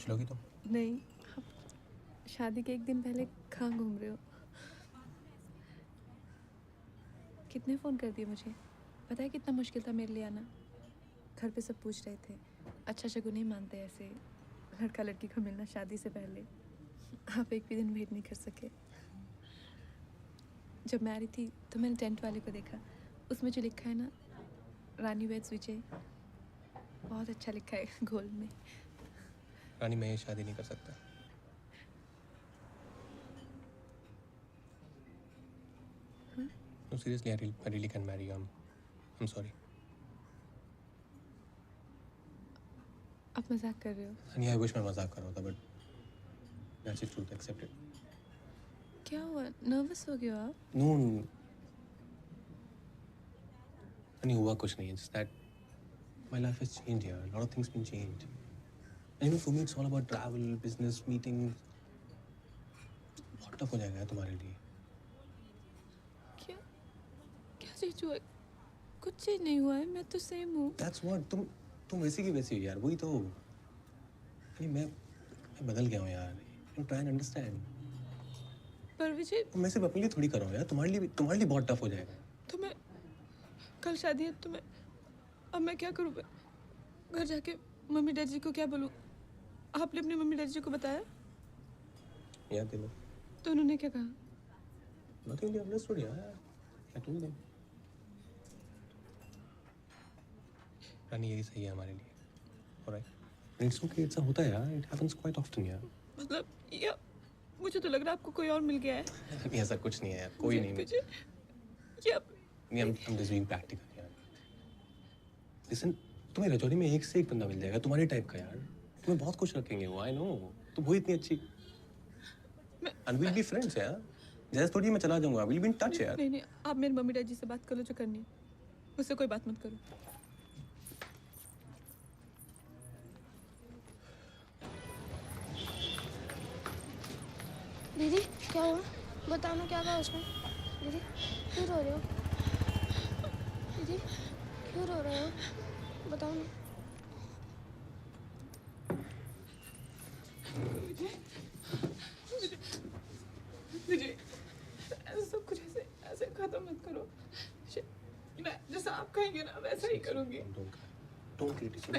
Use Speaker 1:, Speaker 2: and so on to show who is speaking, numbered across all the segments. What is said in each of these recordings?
Speaker 1: खुश लोगी तुम?
Speaker 2: नहीं, आप शादी के एक दिन पहले कहाँ घूम रहे हो? कितने फ़ोन कर दिए मुझे? पता है कितना मुश्किल था मेरे लिए आना? घर पे सब पूछ रहे थे, अच्छा शगुन नहीं मानते ऐसे लड़का लड़की को मिलना शादी से पहले। आप एक भी दिन वेट नहीं कर सके। जब मैं आ रही थी तो मैंने टेंट वाले को देखा, उसमें जो लिखा है ना, रानी वेड्स विजय, बहुत अच्छा लिखा है गोल्ड में।
Speaker 1: रानी, मैं ये शादी नहीं कर सकता। No, seriously, I really can't marry you. I'm sorry.
Speaker 2: आप मजाक कर रहे हो?
Speaker 1: Honey, I wish मैं मजाक कर रहा होता, but that's the truth. Accept it.
Speaker 2: क्या हुआ? नर्वस हो गए हो आप?
Speaker 1: No, honey, हुआ कुछ नहीं है. Just that my life has changed here. A lot of things been changed. And you know, for me, it's all about travel, business, meetings. बहुत टफ हो जाएगा यार तुम्हारे लिए.
Speaker 2: क्या क्या चीज हुआ? कुछ चीज नहीं हुआ है, मैं तो सेम हूँ।
Speaker 1: That's what. तुम वैसी की वैसी हो यार. वही तो. नहीं, मैं बदल गया हूँ यार. You try and understand.
Speaker 2: पर विजय,
Speaker 1: मैं सिर्फ अपने लिए थोड़ी कर रहा हूँ यार. तुम्हारे लिए बहुत टफ हो जाएगा.
Speaker 2: तो मैं कल शादी है तो मैं अब मैं क्या करूँ? घर जाके मम्मी डैडी को क्या बोलूँ? आपने अपनी मम्मी डैडी को बताया?
Speaker 1: याद दिलो.
Speaker 2: तो उन्होंने क्या कहा?
Speaker 1: Nothing, they understood यार. I told them. रानी, यही सही है हमारे लिए. Alright. It's okay. ऐसा होता है यार. It happens quite often यार.
Speaker 2: मतलब या मुझे तो लग रहा है आपको कोई और मिल गया है।
Speaker 1: नहीं, ऐसा कुछ नहीं है यार. कोई नहीं.
Speaker 2: मुझे क्या?
Speaker 1: नहीं, I'm just being practical यार. Listen, तुम्हें रजौरी में एक से एक बंदा मिल जाएगा तुम्हारे टाइप का यार. तुम्हें बहुत खुश रखेंगे वो. I know. तुम हो इतनी अच्छी. And we'll be friends यार. जैसे थोड़ी मैं चला जाऊंगा. We'll be in touch यार.
Speaker 2: नहीं, आप मेरी मम्मी डैडी से बात कर लो जो करनी है. मुझसे कोई बात मत करो.
Speaker 3: दीदी क्या हुआ? बताओ ना, क्या कहा उसने? दीदी क्यों रो रहे हो? दीदी क्यों रो रहे हो? बताओ ना.
Speaker 2: विजय, ऐसा सब कुछ ऐसे खत्म मत करो. मैं जैसा आप कहेंगे ना वैसा ही करूंगी.
Speaker 1: Don't criticize.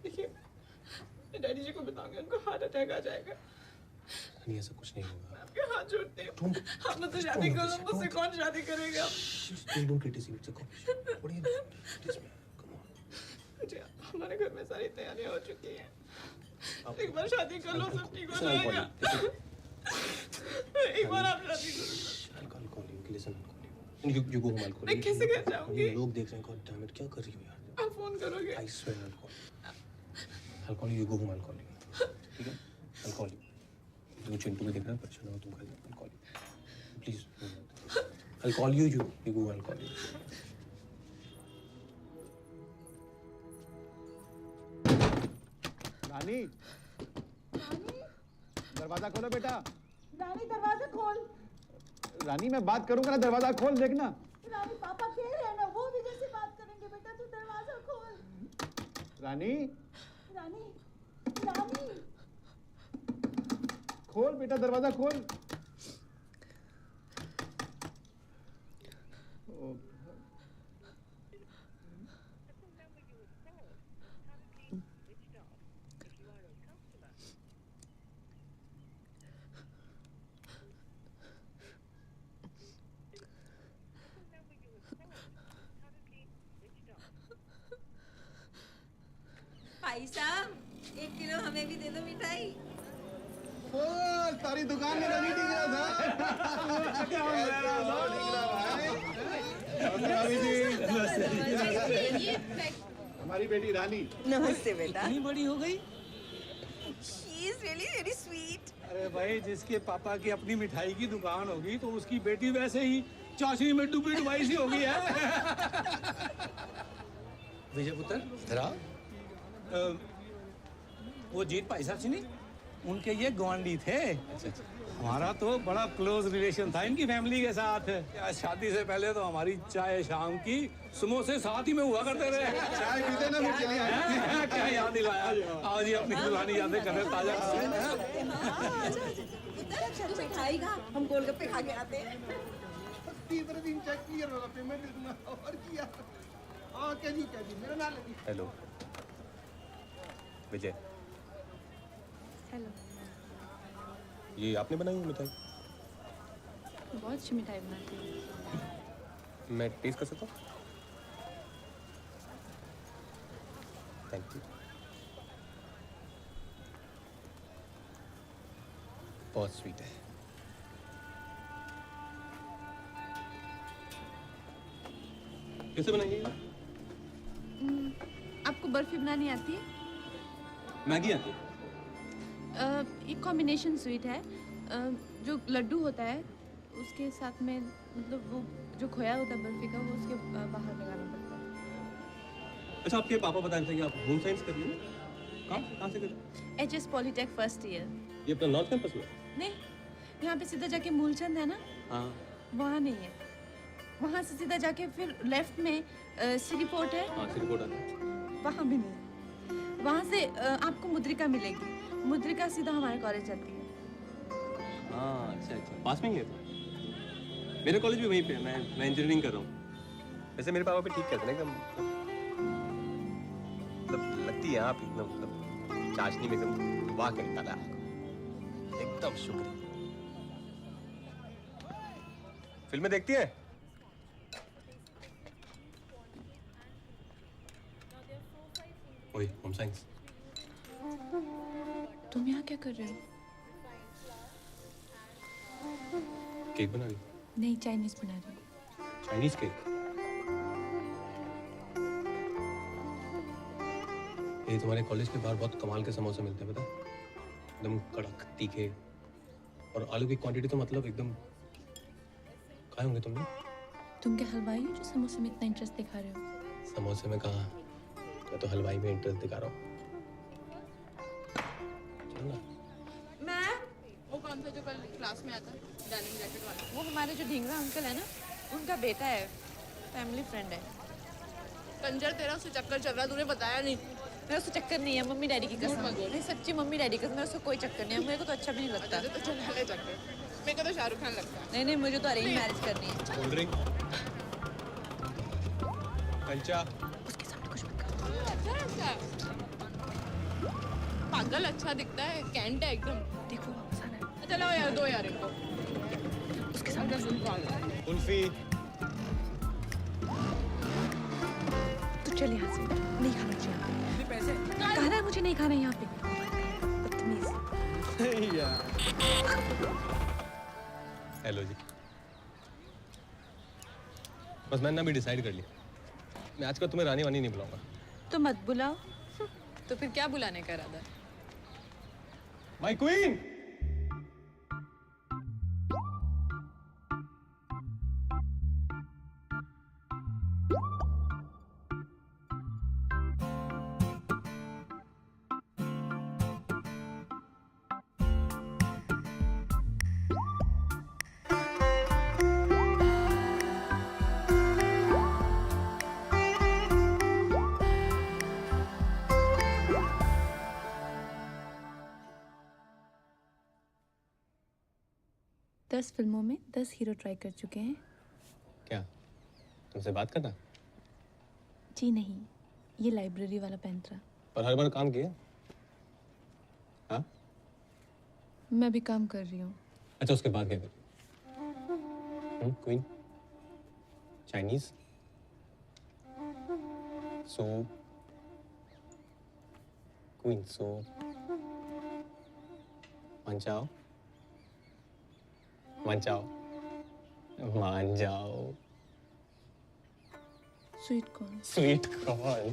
Speaker 2: देखिए, डैडी जी को बताऊंगी, उनको हार्ट अटैक आ जाएगा.
Speaker 1: नहीं, ऐसा कुछ नहीं होगा.
Speaker 2: आपके हाथ जोड़ते हैं. आप मुझसे शादी करो, मुझसे कौन शादी करेगा?
Speaker 1: Don't criticize. It's a competition. What are you doing? Please, man. Come on.
Speaker 2: मुझे हमारे घर में सारी तैयारियां हो चुकी हैं. एक बार शादी कर लो, सब ठीक हो जाएगा. एक बार आप शादी करो.
Speaker 1: I'll call you. Listen, I'll call you. You go home. I'll call you.
Speaker 2: मैं कैसे घर जाऊंगी?
Speaker 1: लोग देख रहे हैं. God damn it, क्या कर रही हो यार?
Speaker 2: आप फोन करोगे?
Speaker 1: I swear I'll call you. I'll call you. You go home. I'll call you. ठीक है? I'll call you. तुम चिंटू में देख रहा है, परेशान हो तुम कल. I'll call you. Please. I'll call you. You go. I'll call you.
Speaker 4: रानी, दरवाजा खोलो बेटा.
Speaker 5: रानी दरवाजा खोल.
Speaker 4: रानी, मैं बात करूंगा ना, दरवाजा खोल देखना.
Speaker 5: रानी पापा कह रहे हैं ना, वो भी जैसे बात करेंगे. बेटा तू दरवाजा खोल.
Speaker 4: रानी,
Speaker 5: रानी, रानी
Speaker 4: खोल बेटा, दरवाजा खोल.
Speaker 6: भाई साहब, 1 किलो हमें भी दे दो मिठाई.
Speaker 4: सारी दुकान में रवि दिख रहा था. हमारी बेटी रानी.
Speaker 6: नमस्ते बेटा.
Speaker 7: इतनी बड़ी हो गई?
Speaker 6: She is really very sweet.
Speaker 7: अरे भाई, जिसके पापा की अपनी मिठाई की दुकान होगी तो उसकी बेटी वैसे ही चाशनी में डुबी डुबाई सी होगी है.
Speaker 1: विजय पुत्र, इधर
Speaker 7: वो जीत भाई साहब से नहीं, उनके ये गवांडी थे.
Speaker 1: अच्छा.
Speaker 7: हमारा तो बड़ा क्लोज रिलेशन था इनकी फैमिली के साथ। यार शादी से पहले तो हमारी चाय शाम की समोसे साथ ही में हुआ करते थे।
Speaker 4: चाय पीते ना, फिर चलिए आए।
Speaker 7: क्या याद दिलाया। आओ जी, अपनी पुरानी यादें कर रहे ताजा।
Speaker 6: तू मिठाई खा, हम गोलगप्पे खा के आते हैं।
Speaker 4: तीसरे दिन चेक क्लियर होगा, पेमेंट दे दूंगा। और किया हाँ क्या जी मेरा नाम लगी।
Speaker 1: हेलो विजय,
Speaker 2: हेलो।
Speaker 1: ये आपने बनाई है मिठाई?
Speaker 2: बहुत अच्छी मिठाई बनाती हूँ।
Speaker 1: मैं टेस्ट कर सकता हूँ? Thank you. बहुत स्वीट है। कैसे बनाई है?
Speaker 2: आपको बर्फी बनानी आती है?
Speaker 1: मैगी आती है?
Speaker 2: एक कॉम्बिनेशन स्वीट है। जो लड्डू होता है उसके साथ में, मतलब वो जो खोया होता है बर्फी का, वो उसके बाहर लगाना पड़ता है।
Speaker 1: अच्छा, आपके पापा बता रहे थे कि आप होम साइंस कर रही हैं? कहाँ से कर रहे हैं?
Speaker 2: HS polytech first year.
Speaker 1: ये अपना नॉर्थ कैंपस में?
Speaker 2: नहीं, यहाँ पे सीधा जाके मूलचंद है ना,
Speaker 1: हाँ।
Speaker 2: वहाँ नहीं है। वहाँ से सीधा जाके फिर लेफ्ट में सिटी पोर्ट है।
Speaker 1: हाँ, सिटी पोर्ट आता है।
Speaker 2: वहाँ भी नहीं। वहाँ से आपको मुद्रिका मिलेगी। मुद्रिका सीधा हमारे कॉलेज जाती है।
Speaker 1: हाँ, अच्छा, पास में ही है तो। मेरा कॉलेज भी वहीं पे है। मैं इंजीनियरिंग कर रहा हूँ। वैसे मेरे पापा भी ठीक कहते हैं एकदम, मतलब लगती है आप एकदम, मतलब चाशनी में एकदम वाह कहता है एकदम। शुक्रिया। फिल्में देखती है? ओए, होम साइंस।
Speaker 2: तुम यहाँ क्या कर रहे हो?
Speaker 1: केक बना रही?
Speaker 2: नहीं, चाइनीज बना रही हूँ।
Speaker 1: Chinese cake? ये तुम्हारे कॉलेज के बाहर बहुत कमाल के समोसे मिलते हैं, पता है? एकदम कड़क, तीखे, और आलू की क्वांटिटी तो मतलब एकदम। खाए होंगे तुमने?
Speaker 2: तुम क्या हलवाई हो जो समोसे में इतना इंटरेस्ट दिखा रहे हो?
Speaker 1: समोसे में कहा, मैं तो हलवाई में इंटरेस्ट दिखा रहा हूँ। चलो ना।
Speaker 2: वो कौन सा जो कल क्लास में आता है, डेनिम जैकेट वाला? वो हमारे जो ढींगरा अंकल है ना, उनका बेटा है, फैमिली फ्रेंड है।
Speaker 8: कंजर तेरा उससे चक्कर चल रहा है, तूने बताया नहीं।
Speaker 2: मेरे उससे चक्कर नहीं है, मम्मी डैडी की कसम। नहीं, सच्ची मम्मी डैडी की कसम, मेरे उससे कोई चक्कर नहीं है। मेरे को तो अच्छा भी नहीं लगता।
Speaker 8: तो चला ले चक्कर। मेरे को तो शाहरुख खान लगता है।
Speaker 2: नहीं नहीं, मुझे तो अरेंज मैरिज करनी है।
Speaker 1: कोल्ड ड्रिंक, कंचा।
Speaker 2: उसके सामने कुछ मत करो।
Speaker 8: अच्छा लगता है। पागल अच्छा दिखता है, कैंट है एकदम।
Speaker 2: देखो वापस आना है।
Speaker 8: चलो यार, दो यार इनको।
Speaker 2: उसके सामने
Speaker 8: सुन पागल।
Speaker 1: कुल्फी।
Speaker 2: तो चल यहाँ से, नहीं खाना चाहिए यहाँ पे।
Speaker 8: पैसे
Speaker 2: कहना है मुझे नहीं खाना यहाँ पे। बदतमीज।
Speaker 1: हेलो जी। बस मैंने अभी डिसाइड कर लिया, मैं आजकल तुम्हें रानी वानी नहीं बुलाऊंगा।
Speaker 2: तो मत बुलाओ।
Speaker 8: तो फिर क्या बुलाने का इरादा है?
Speaker 1: My queen.
Speaker 2: दस फिल्मों में 10 हीरो ट्राई कर चुके हैं।
Speaker 1: क्या तुमसे बात करना?
Speaker 2: जी नहीं, ये लाइब्रेरी वाला पैंतरा।
Speaker 1: पर हर बार काम किया? हाँ?
Speaker 2: मैं भी काम कर रही हूँ।
Speaker 1: अच्छा, उसके बाद क्या करें? Queen, Chinese, soup, queen soup, मान जाओ, मान जाओ, मान जाओ।
Speaker 2: Sweet corn.
Speaker 1: Sweet corn.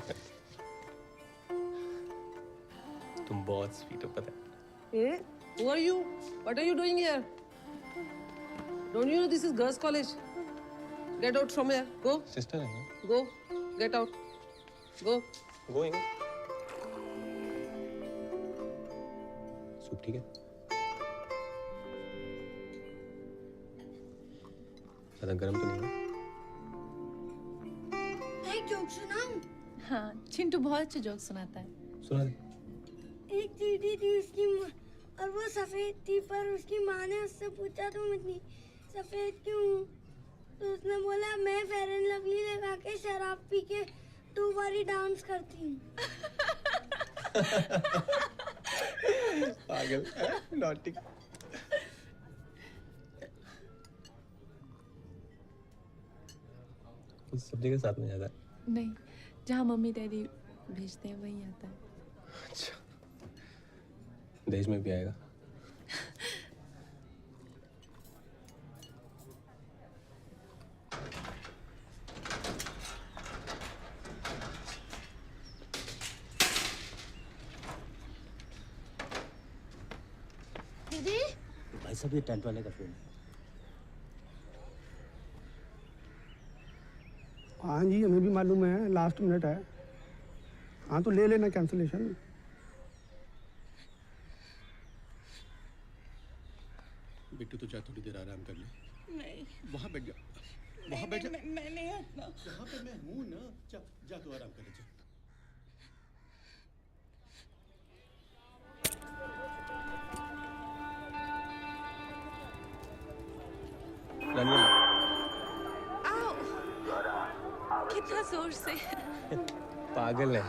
Speaker 1: तुम बहुत स्वीट हो, पता है।
Speaker 9: Hey, who are you? What are you doing here? Don't you know this is girls' college? Get out from here. Go.
Speaker 1: Sister है ना?
Speaker 9: Go. Get out. Go.
Speaker 1: Going. Soup ठीक है? ज़्यादा गर्म तो नहीं है?
Speaker 3: एक जोक सुनाऊं?
Speaker 2: हाँ, चिंटू बहुत अच्छे जोक सुनाता है।
Speaker 1: सुना दे।
Speaker 3: एक चींटी थी उसकी माँ और वो सफेद थी, पर उसकी माँ ने उससे पूछा तुम इतनी सफेद क्यों? तो उसने बोला मैं फेयर एंड लवली लगा के शराब पी के 2 बारी डांस करती हूँ।
Speaker 1: पागल नॉटी। सब जगह साथ में जाता है।
Speaker 2: नहीं, जहाँ मम्मी डैडी भेजते हैं वहीं आता है।
Speaker 1: अच्छा, देश में भी आएगा।
Speaker 3: दीदी
Speaker 10: भाई साहब ये टेंट वाले का फोन है।
Speaker 4: हाँ जी, हमें भी मालूम है, लास्ट मिनट है। हाँ तो ले लेना कैंसिलेशन।
Speaker 1: बिट्टू तो जा, थोड़ी देर आराम कर ले।
Speaker 5: नहीं,
Speaker 1: वहाँ बैठ जा, वहाँ बैठ जा।
Speaker 5: मैं नहीं हटना।
Speaker 1: यहाँ पे मैं हूँ ना। जा जा, तू आराम कर ले। जा। रानिया,
Speaker 2: आओ, कितना जोर से।
Speaker 1: पागल है।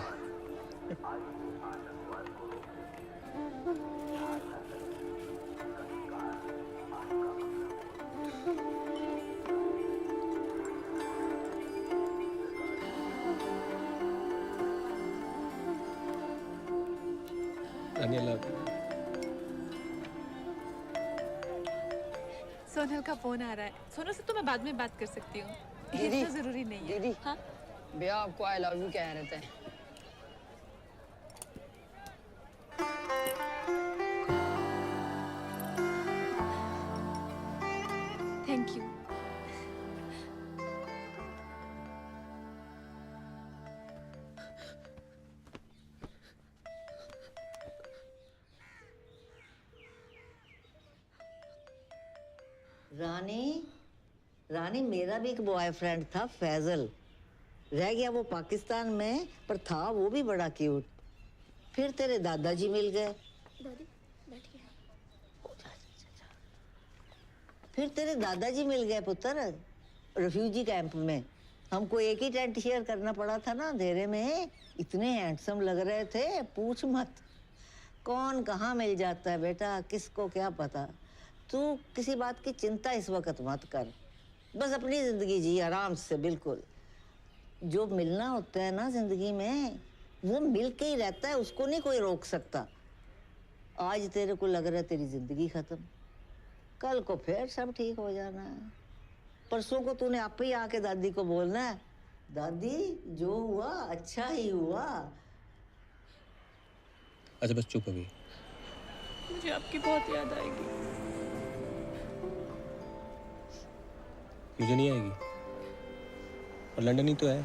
Speaker 1: रानिया,
Speaker 2: सोनल का फोन आ रहा है। सोनल से तो मैं बाद में बात कर सकती हूँ,
Speaker 9: दीदी,
Speaker 2: इतना जरूरी नहीं है।
Speaker 9: दीदी,
Speaker 2: हाँ,
Speaker 9: भैया आपको आई लव यू कह रहे थे।
Speaker 2: Thank you.
Speaker 11: रानी मेरा भी एक बॉयफ्रेंड था फैजल। रह गया वो पाकिस्तान में, पर था वो भी बड़ा क्यूट। फिर तेरे दादाजी मिल गए।
Speaker 3: दादी बैठिए।
Speaker 11: फिर तेरे दादाजी मिल गए पुत्र, रिफ्यूजी कैंप में। हमको एक ही टेंट शेयर करना पड़ा था ना अंधेरे में। इतने हैंडसम लग रहे थे, पूछ मत। कौन कहाँ मिल जाता है बेटा, किसको क्या पता। तू किसी बात की चिंता इस वक्त मत कर, बस अपनी जिंदगी जी आराम से। बिल्कुल जो मिलना होता है ना जिंदगी में, वो मिल के ही रहता है, उसको नहीं कोई रोक सकता। आज तेरे को लग रहा है तेरी जिंदगी खत्म, कल को फिर सब ठीक हो जाना है। परसों को तूने आप ही आके दादी को बोलना है, दादी जो हुआ अच्छा ही हुआ।
Speaker 1: अच्छा बस चुप अभी।
Speaker 2: मुझे आपकी बहुत याद आएगी।
Speaker 1: मुझे नहीं आएगी, और लंदन ही तो है,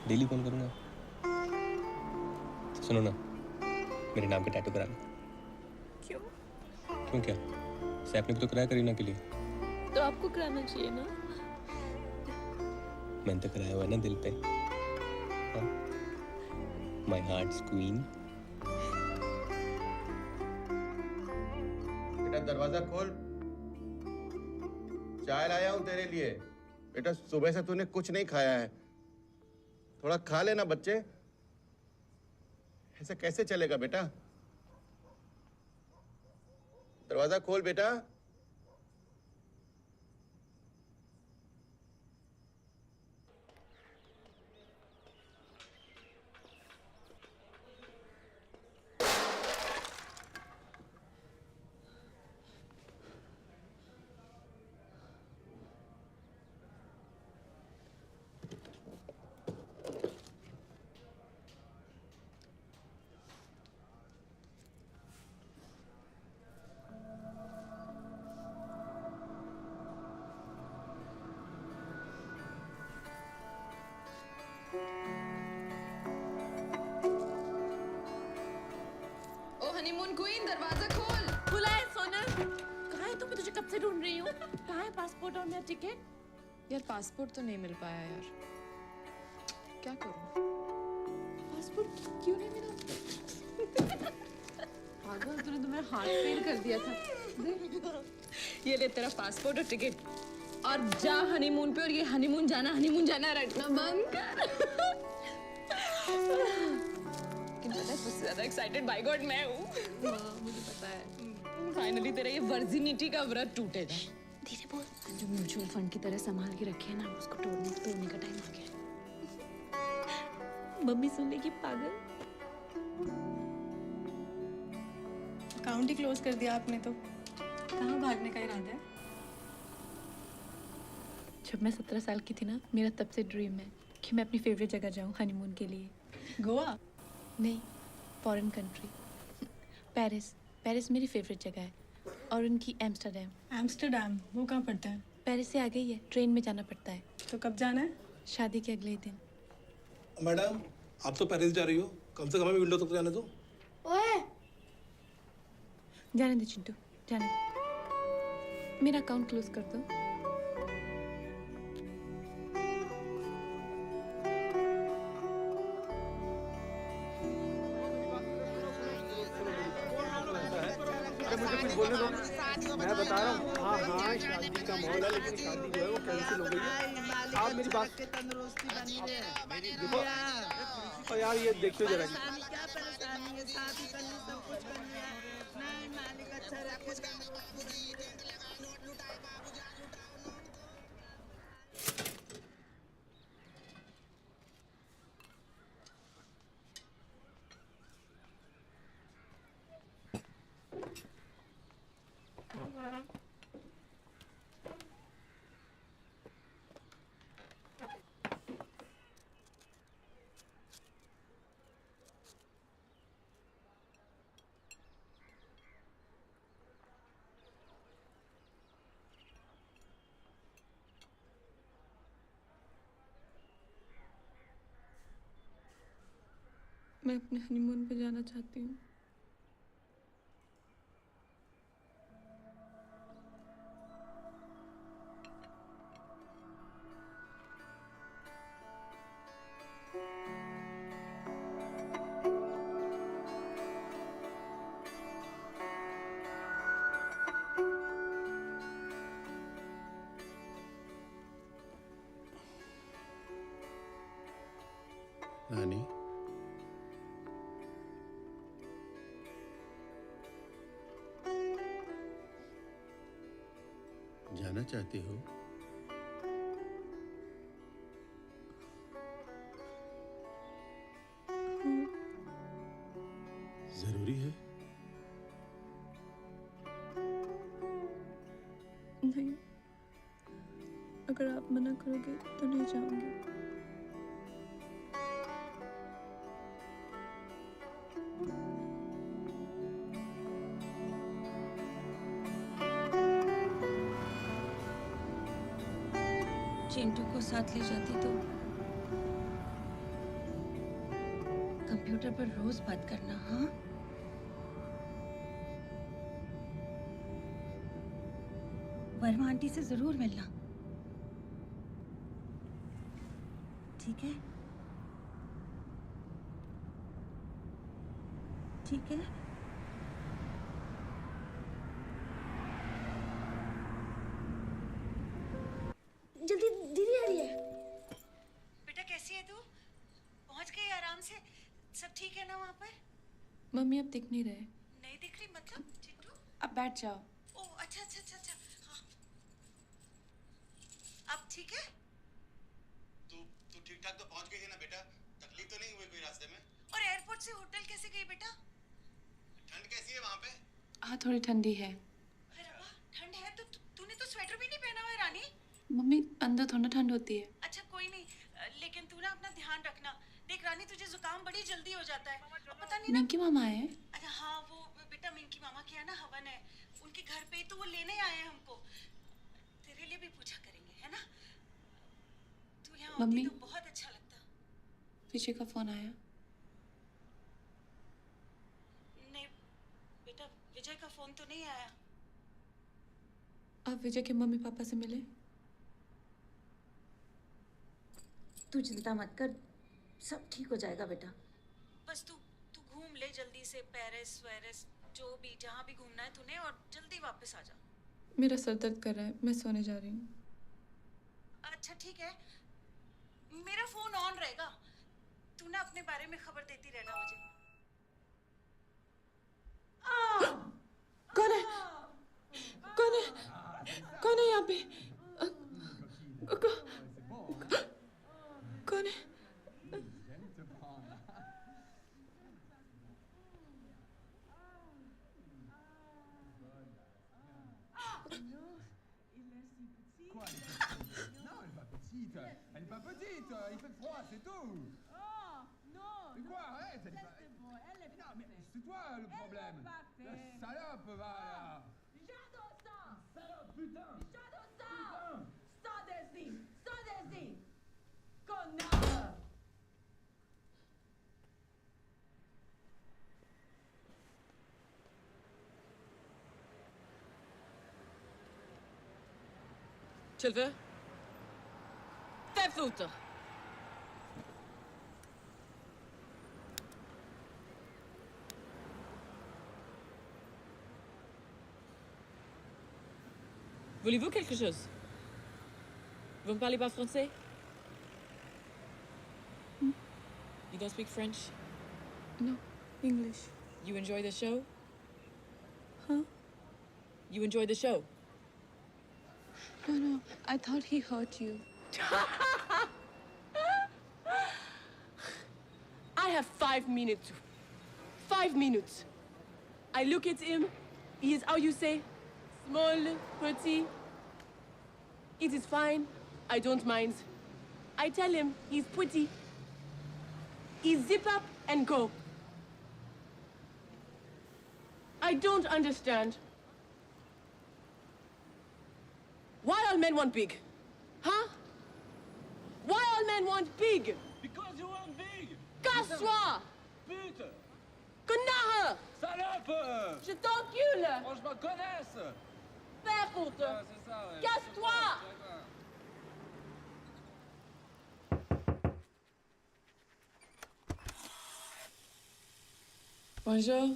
Speaker 1: डेली फोन करूंगा। सुनो ना, मेरे नाम पे टैटू करा लो।
Speaker 2: क्यों?
Speaker 1: क्यों क्या? सैफ ने भी तो कराया करीना के लिए।
Speaker 2: तो आपको कराना चाहिए ना।
Speaker 1: मैंने तो कराया हुआ है ना दिल पे। My hearts queen.
Speaker 4: बेटा दरवाजा खोल, चाय लाया हूं तेरे लिए। बेटा सुबह से तूने कुछ नहीं खाया है, थोड़ा खा लेना बच्चे। ऐसे कैसे चलेगा बेटा? दरवाजा खोल बेटा।
Speaker 8: हनीमून क्वीन दरवाजा खोल।
Speaker 2: खुला है सोनल। कहाँ है तुम? मैं तुझे कब से ढूंढ रही हूँ। कहाँ है पासपोर्ट और मेरा टिकट? यार पासपोर्ट तो नहीं मिल पाया यार, क्या करूं? पासपोर्ट क्यों नहीं मिला? पागल, तूने तो मेरा हार्ट फेल कर दिया था। ये ले तेरा पासपोर्ट और टिकट, और जा हनीमून पे। और ये हनीमून जाना रटना बंद कर। सबसे ज्यादा एक्साइटेड बाय गॉड मैं हूँ। मुझे पता है। फाइनली तेरा ये वर्जिनिटी का व्रत टूटेगा। धीरे बोल। जो म्यूचुअल फंड की तरह संभाल के रखे है ना, उसको तोड़ने का टाइम आ गया। मम्मी सुन लेगी पागल।
Speaker 12: अकाउंट ही क्लोज कर दिया आपने तो। कहाँ भागने का इरादा है?
Speaker 2: जब मैं 17 साल की थी ना, मेरा तब से ड्रीम है कि मैं अपनी फेवरेट जगह जाऊँ हनीमून के लिए।
Speaker 12: गोवा?
Speaker 2: नहीं, फॉरेन कंट्री। पेरिस मेरी फेवरेट जगह है, और उनकी एम्स्टर्डम।
Speaker 12: वो कहाँ पड़ता है?
Speaker 2: पेरिस से आगे ही है, ट्रेन में जाना पड़ता है।
Speaker 12: तो कब जाना है?
Speaker 2: शादी के अगले ही दिन।
Speaker 4: मैडम, आप तो पेरिस जा रही हो, कम से कम हमें विंडो तक जाने दो।
Speaker 3: ओए,
Speaker 2: जाने दे चिंटू, जाने दे। मेरा अकाउंट क्लोज कर दो।
Speaker 4: मुझे कुछ बोलने दो, मैं बता रहा हूँ। हाँ, शादी का माहौल है, लेकिन शादी जो है वो कैंसिल हो गई है। आप मेरी बात
Speaker 6: तंदुरुस्ती बनी रहे।
Speaker 4: देखो, और यार ये देखियो जरा।
Speaker 6: क्या परेशानी है? शादी करनी, सब कुछ करना है। नहीं मालिक अच्छा रखे।
Speaker 2: मैं अपने हनीमून पे जाना चाहती हूँ।
Speaker 1: रानी, जाना चाहती हो? जरूरी है?
Speaker 2: नहीं, अगर आप मना करोगे तो नहीं जाऊंगी।
Speaker 13: चिंटू को साथ ले जाती तो कंप्यूटर पर रोज बात करना। हाँ, वर्मा आंटी से जरूर मिलना, ठीक है? ठीक है।
Speaker 3: जल्दी, दीदी आ रही है।
Speaker 13: बेटा कैसी है तू? पहुंच गई आराम से? सब ठीक है ना वहाँ पर?
Speaker 2: मम्मी अब दिख नहीं रहे।
Speaker 13: नहीं दिख रही मतलब? चिंटू
Speaker 2: अब बैठ जाओ।
Speaker 13: ओह अच्छा अच्छा अच्छा अच्छा। हाँ, अब ठीक है?
Speaker 4: तू ठीक ठाक तो पहुंच गई है ना बेटा? तकलीफ तो नहीं हुई कोई रास्ते में?
Speaker 13: और एयरपोर्ट से होटल कैसे गई बेटा?
Speaker 4: ठंड कैसी है वहाँ पे?
Speaker 2: हाँ, थोड़ी ठंडी है।
Speaker 13: अरे रब्बा, ठंड है तो तूने तो स्वेटर भी नहीं पहना हुआ है रानी।
Speaker 2: मम्मी, अंदर थोड़ा ठंड होती है।
Speaker 13: अच्छा कोई नहीं, लेकिन तू ना अपना ध्यान रखना। देख रानी, तुझे जुकाम बड़ी जल्दी हो जाता है। पता नहीं ना।
Speaker 2: मिंकी मामा आए हैं?
Speaker 13: अरे हाँ, वो बेटा मिंकी मामा के यहाँ ना हवन है, उनके घर पे ही तो वो लेने आए हैं हमको। तेरे लिए भी पूजा करेंगे, है ना? तू यहाँ होती तो बहुत अच्छा लगता।
Speaker 2: विजय का फोन आया?
Speaker 13: नहीं बेटा, विजय का फोन तो नहीं आया।
Speaker 2: आप विजय के मम्मी पापा से मिले?
Speaker 13: तू चिंता मत कर, सब ठीक हो जाएगा बेटा। बस तू तू घूम ले जल्दी से, पेरिस वेरिस जो भी, जहाँ भी घूमना है तूने, और जल्दी वापस आ जा।
Speaker 2: मेरा सर दर्द कर रहा है, मैं सोने जा रही हूँ।
Speaker 13: अच्छा ठीक है, मेरा फोन ऑन रहेगा, तू ना अपने बारे में खबर देती रहना मुझे।
Speaker 2: कौन है? कौन है? कौन है यहाँ पे? कौन है?
Speaker 14: Quoi, non, elle est pas petite. Elle est pas petite. Il fait froid, c'est tout.
Speaker 5: Oh, non.
Speaker 14: Mais quoi, arrête. Elle est pas...
Speaker 5: bon, elle est
Speaker 14: Non, mais c'est toi le problème. La salope, va là.
Speaker 5: J'adore ça.
Speaker 14: Salope, putain.
Speaker 5: J'adore ça. Sors d'ici. Sors d'ici. Connard.
Speaker 9: Tu le veux? Fais foutre! Voulez-vous quelque chose? Vous ne parlez pas français? You don't speak French?
Speaker 2: No, English.
Speaker 9: You enjoy the show?
Speaker 2: Huh?
Speaker 9: You enjoy the show?
Speaker 2: No, I thought he hurt you.
Speaker 8: I have 5 minutes. 5 minutes. I look at him. He is, how you say, small, pretty. It is fine. I don't mind. I tell him he's pretty. He zip up and go. I don't understand. Why all men want big? Huh? Why all men want big?
Speaker 7: Because you want big.
Speaker 8: Casse-toi!
Speaker 7: Pute.
Speaker 8: Connard!
Speaker 7: Salope.
Speaker 8: Je t'encule!
Speaker 7: Franchement, connaisse.
Speaker 8: Fais foutre!
Speaker 7: Ouais, c'est ça, ouais.
Speaker 8: Casse-toi!
Speaker 2: Bonjour.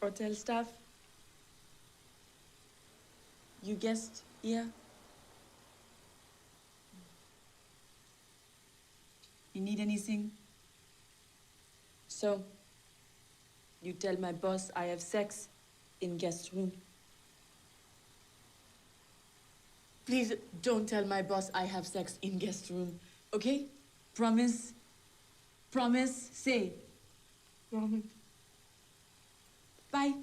Speaker 2: Hotel staff. You guest here? You need anything? So, you tell my boss I have sex in guest room. Please don't tell my boss I have sex in guest room, okay? Promise? Promise? Say. Promise. Bye.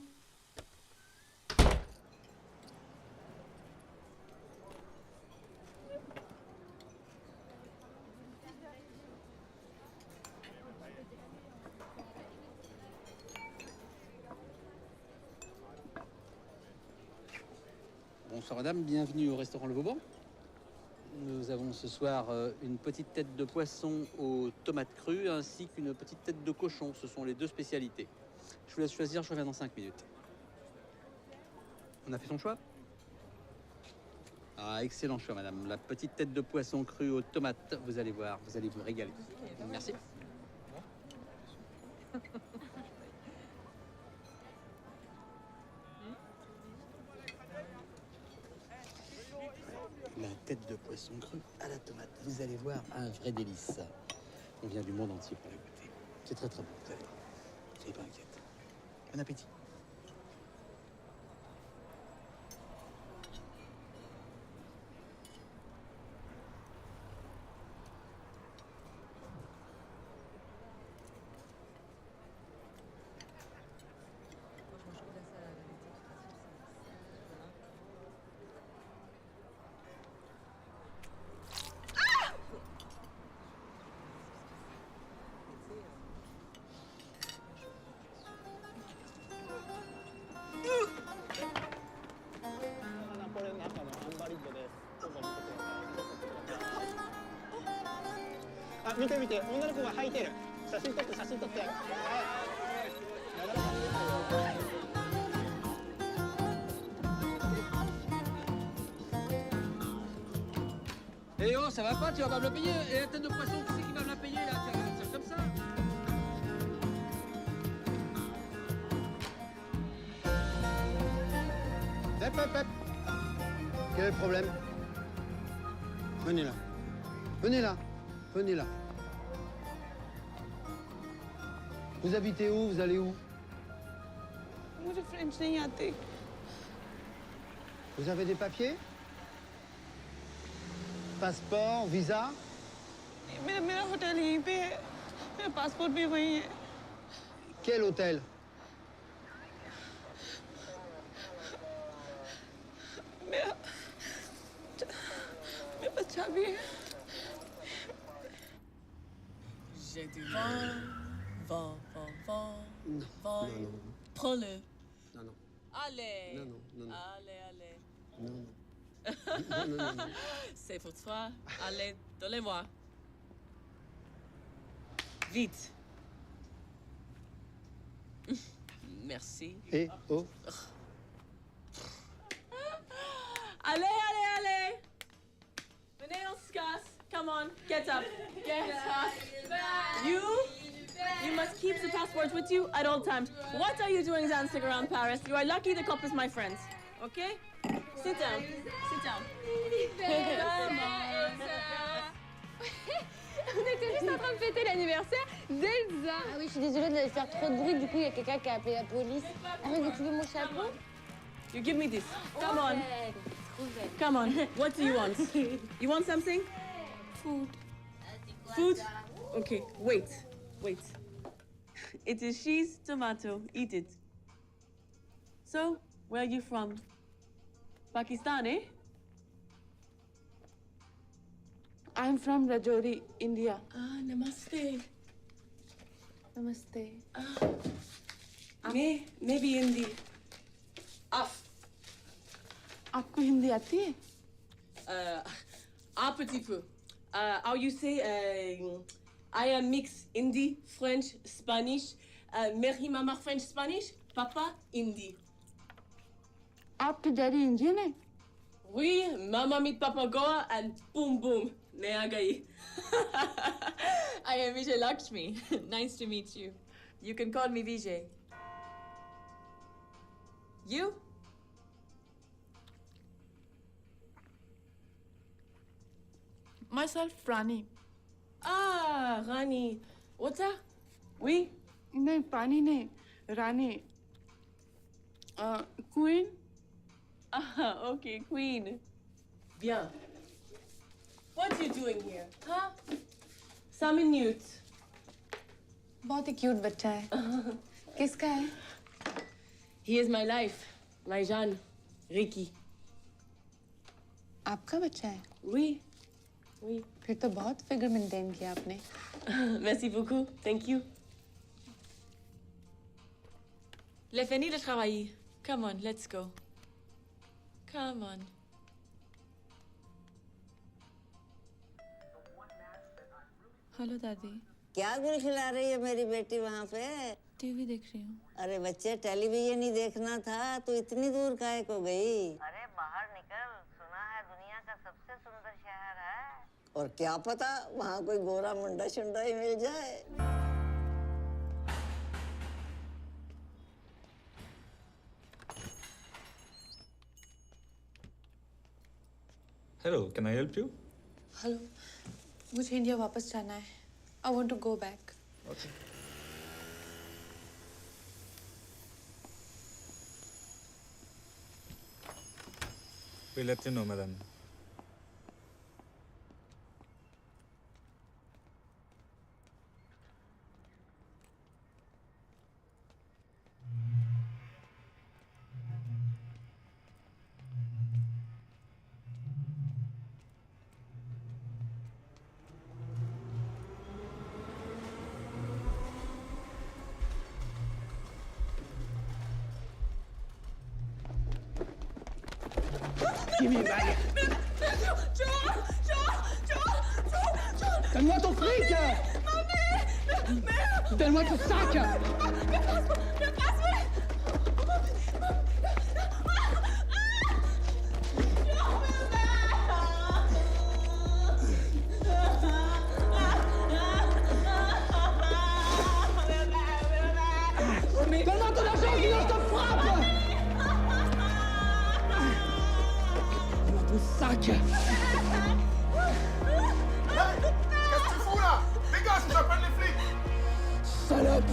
Speaker 15: Bonsoir madame, bienvenue au restaurant Le Vauban. Nous avons ce soir une petite tête de poisson aux tomates crues ainsi qu'une petite tête de cochon. Ce sont les deux spécialités. Je vous laisse choisir, je reviens dans 5 minutes. On a fait son choix? Ah, excellent choix madame. La petite tête de poisson crue aux tomates, vous allez voir, vous allez vous régaler. Merci. La tête de poisson cru à la tomate. Vous allez voir, un vrai délice. On vient du monde entier pour la goûter. C'est très très bon, vous allez voir. Soyez pas inquiète. Bon appétit.
Speaker 4: あ、見て見て、女の子が履いてる。写真撮って、写真撮って。はい。
Speaker 15: Eh oh, ça va pas, tu vas pas me la payer. Et la tête de poisson, qui c'est qui va me la payer là? C'est comme ça.
Speaker 16: Hep. Quel est le problème? Venez là. Venez là. Venez là. Vous habitez où? Vous allez où?
Speaker 6: मुझे French नहीं आते।
Speaker 16: Vous avez des papiers? Passeport, visa?
Speaker 6: मेरा hotel यहीं पे है, मेरा passport भी वहीं है।
Speaker 16: Quel hôtel?
Speaker 6: मेरा पास चाबी है।
Speaker 8: J'ai du vent. Prends-le.
Speaker 16: Non.
Speaker 8: Allez.
Speaker 16: Non.
Speaker 8: Allez.
Speaker 16: Non.
Speaker 8: C'est pour toi. Allez, donnez-moi. Vite. Merci.
Speaker 16: Et oh.
Speaker 8: Allez. Venez, on se casse. Come on, get up. You must keep the passports with you at all times. What are you doing dancing around Paris? You are lucky the couple is my friends. Okay? Sit down. Come on.
Speaker 17: On était juste en train de fêter l'anniversaire d'Elsa. Ah oui, je suis désolée de faire trop de bruit. Du coup, il y a quelqu'un qui a appelé la police. Ah oui, mais tu veux mon chapeau?
Speaker 8: You give me this. Come on. Come on. What do you want? You want something? Food? Okay, wait. It is cheese, tomato. Eat it. So, where are you from? Pakistan, eh?
Speaker 17: I'm from Rajouri, India.
Speaker 8: Ah, namaste.
Speaker 17: Namaste.
Speaker 8: Maybe Hindi.
Speaker 17: आपको हिंदी आती है?
Speaker 8: Un petit peu. How you say, I am mix Hindi, French, Spanish. Meri mama French, Spanish. Papa, Hindi.
Speaker 17: आपके daddy Indian है?
Speaker 8: Oui, mama meet Papa Goa and boom, मैं आ गई. I am Vijay Lakshmi. Nice to meet you. You can call me Vijay. You?
Speaker 2: Myself, Rani.
Speaker 8: Ah, Rani. What's that? Oui?
Speaker 17: नहीं, पानी नहीं, रानी. Queen?
Speaker 8: Ah, okay, Queen. Bien. What are you doing here? Huh? 5 minutes.
Speaker 12: बहुत ही cute बच्चा है। किसका है?
Speaker 8: He is my life. My Jeanne. Ricky.
Speaker 12: आपका बच्चा है?
Speaker 8: Oui.
Speaker 12: फिर तो बहुत फिगर मेंटेन किया आपने।
Speaker 8: Merci beaucoup. Thank you. Le fini le travail. Come on, let's go. Come on.
Speaker 2: Hello दादी।
Speaker 11: क्या गुल खिला रही है मेरी बेटी वहाँ पे?
Speaker 2: टीवी देख रही हूँ।
Speaker 11: अरे बच्चे, टेलीविजन ही देखना था तो इतनी दूर काहे को गई? अरे बाहर निकल, सुना है दुनिया का सबसे सुंदर शहर है। और क्या पता वहाँ कोई गोरा मुंडा शुंडा ही मिल जाए।
Speaker 18: Hello, can I help you?
Speaker 12: Hello, मुझे इंडिया वापस जाना है। I want to go back.
Speaker 18: Okay. We'll let you know, madam.
Speaker 4: Give me back. Donne-moi ton fric. Donne-moi ton sac.
Speaker 14: Shut up!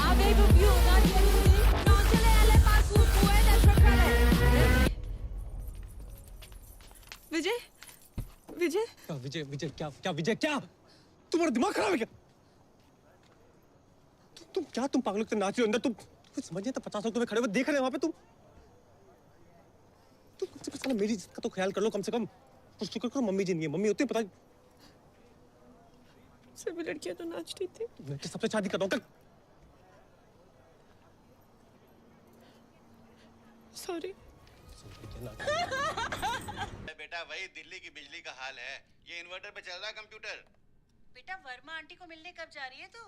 Speaker 17: Avevo più, non ce le alle pasu, puede trocar.
Speaker 2: Vijay Vijay
Speaker 1: क्या विजय विजय क्या क्या विजय क्या तुम्हारा दिमाग खराब है क्या तुम क्या तुम पागलों के नाच रहे हो अंदर तुम कुछ समझ नहीं आता 50 लोग तुम्हें खड़े हुए देख रहे हैं वहां पे तुम कम से कम मेरी इज्जत का तो ख्याल कर लो कम से कम कुछ शुक्र करो मम्मी जी नहीं है मम्मी होती है पता
Speaker 8: सभी लड़कियां तो नाचती थी
Speaker 1: मैं तो सबसे शादी कर रहा हूँ
Speaker 8: सॉरी
Speaker 19: बेटा वही दिल्ली की बिजली का हाल है ये इन्वर्टर पे चल रहा है कंप्यूटर।
Speaker 13: बेटा वर्मा आंटी को मिलने कब जा रही है तू?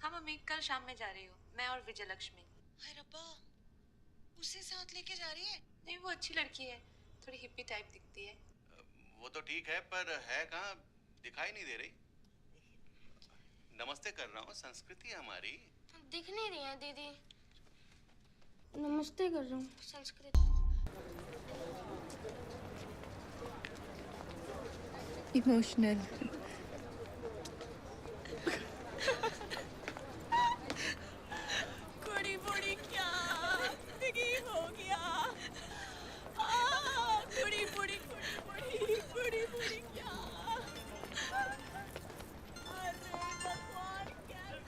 Speaker 2: हाँ मम्मी कल शाम में जा रही हूँ मैं और विजय लक्ष्मी
Speaker 13: हाय रब्बा उसे साथ लेके जा रही है?
Speaker 2: नहीं वो अच्छी लड़की है थोड़ी हिप्पी टाइप दिखती है
Speaker 19: वो तो ठीक है पर है कहाँ दिखाई नहीं दे रही। नमस्ते कर रहा हूँ संस्कृति है हमारी।
Speaker 3: दिख नहीं रही है दीदी। नमस्ते कर रहा हूँ संस्कृत।
Speaker 2: इमोशनल
Speaker 8: कुड़ी बुड़ी क्या दिगी हो गया कुड़ी बुड़ी कुड़ी बुड़ी क्या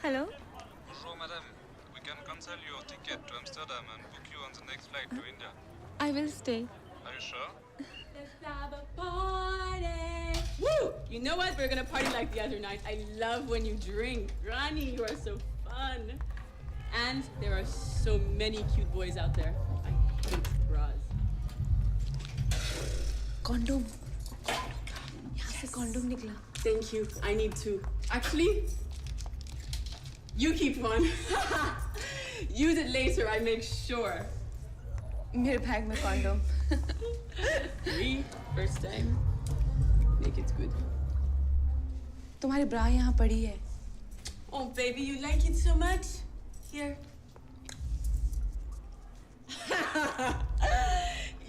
Speaker 2: hello
Speaker 18: Bonjour, madame. We can cancel your ticket to Amsterdam and book you on the next flight to India.
Speaker 2: I will stay
Speaker 18: Are you sure?
Speaker 8: Let's have a party. Woo! You know what? We're gonna party like the other night. I love when you drink. Rani, you are so fun. And there are so many cute boys out there. I hate bras.
Speaker 2: Condom यहाँ से condom निकला
Speaker 8: Thank you. I need two. Actually, you keep one. Use it later, I make sure.
Speaker 2: मेरे bag में condom
Speaker 8: First time. Make it good.
Speaker 2: तुम्हारी ब्रा यहाँ पड़ी है
Speaker 8: Oh, baby, you like it so much? Here.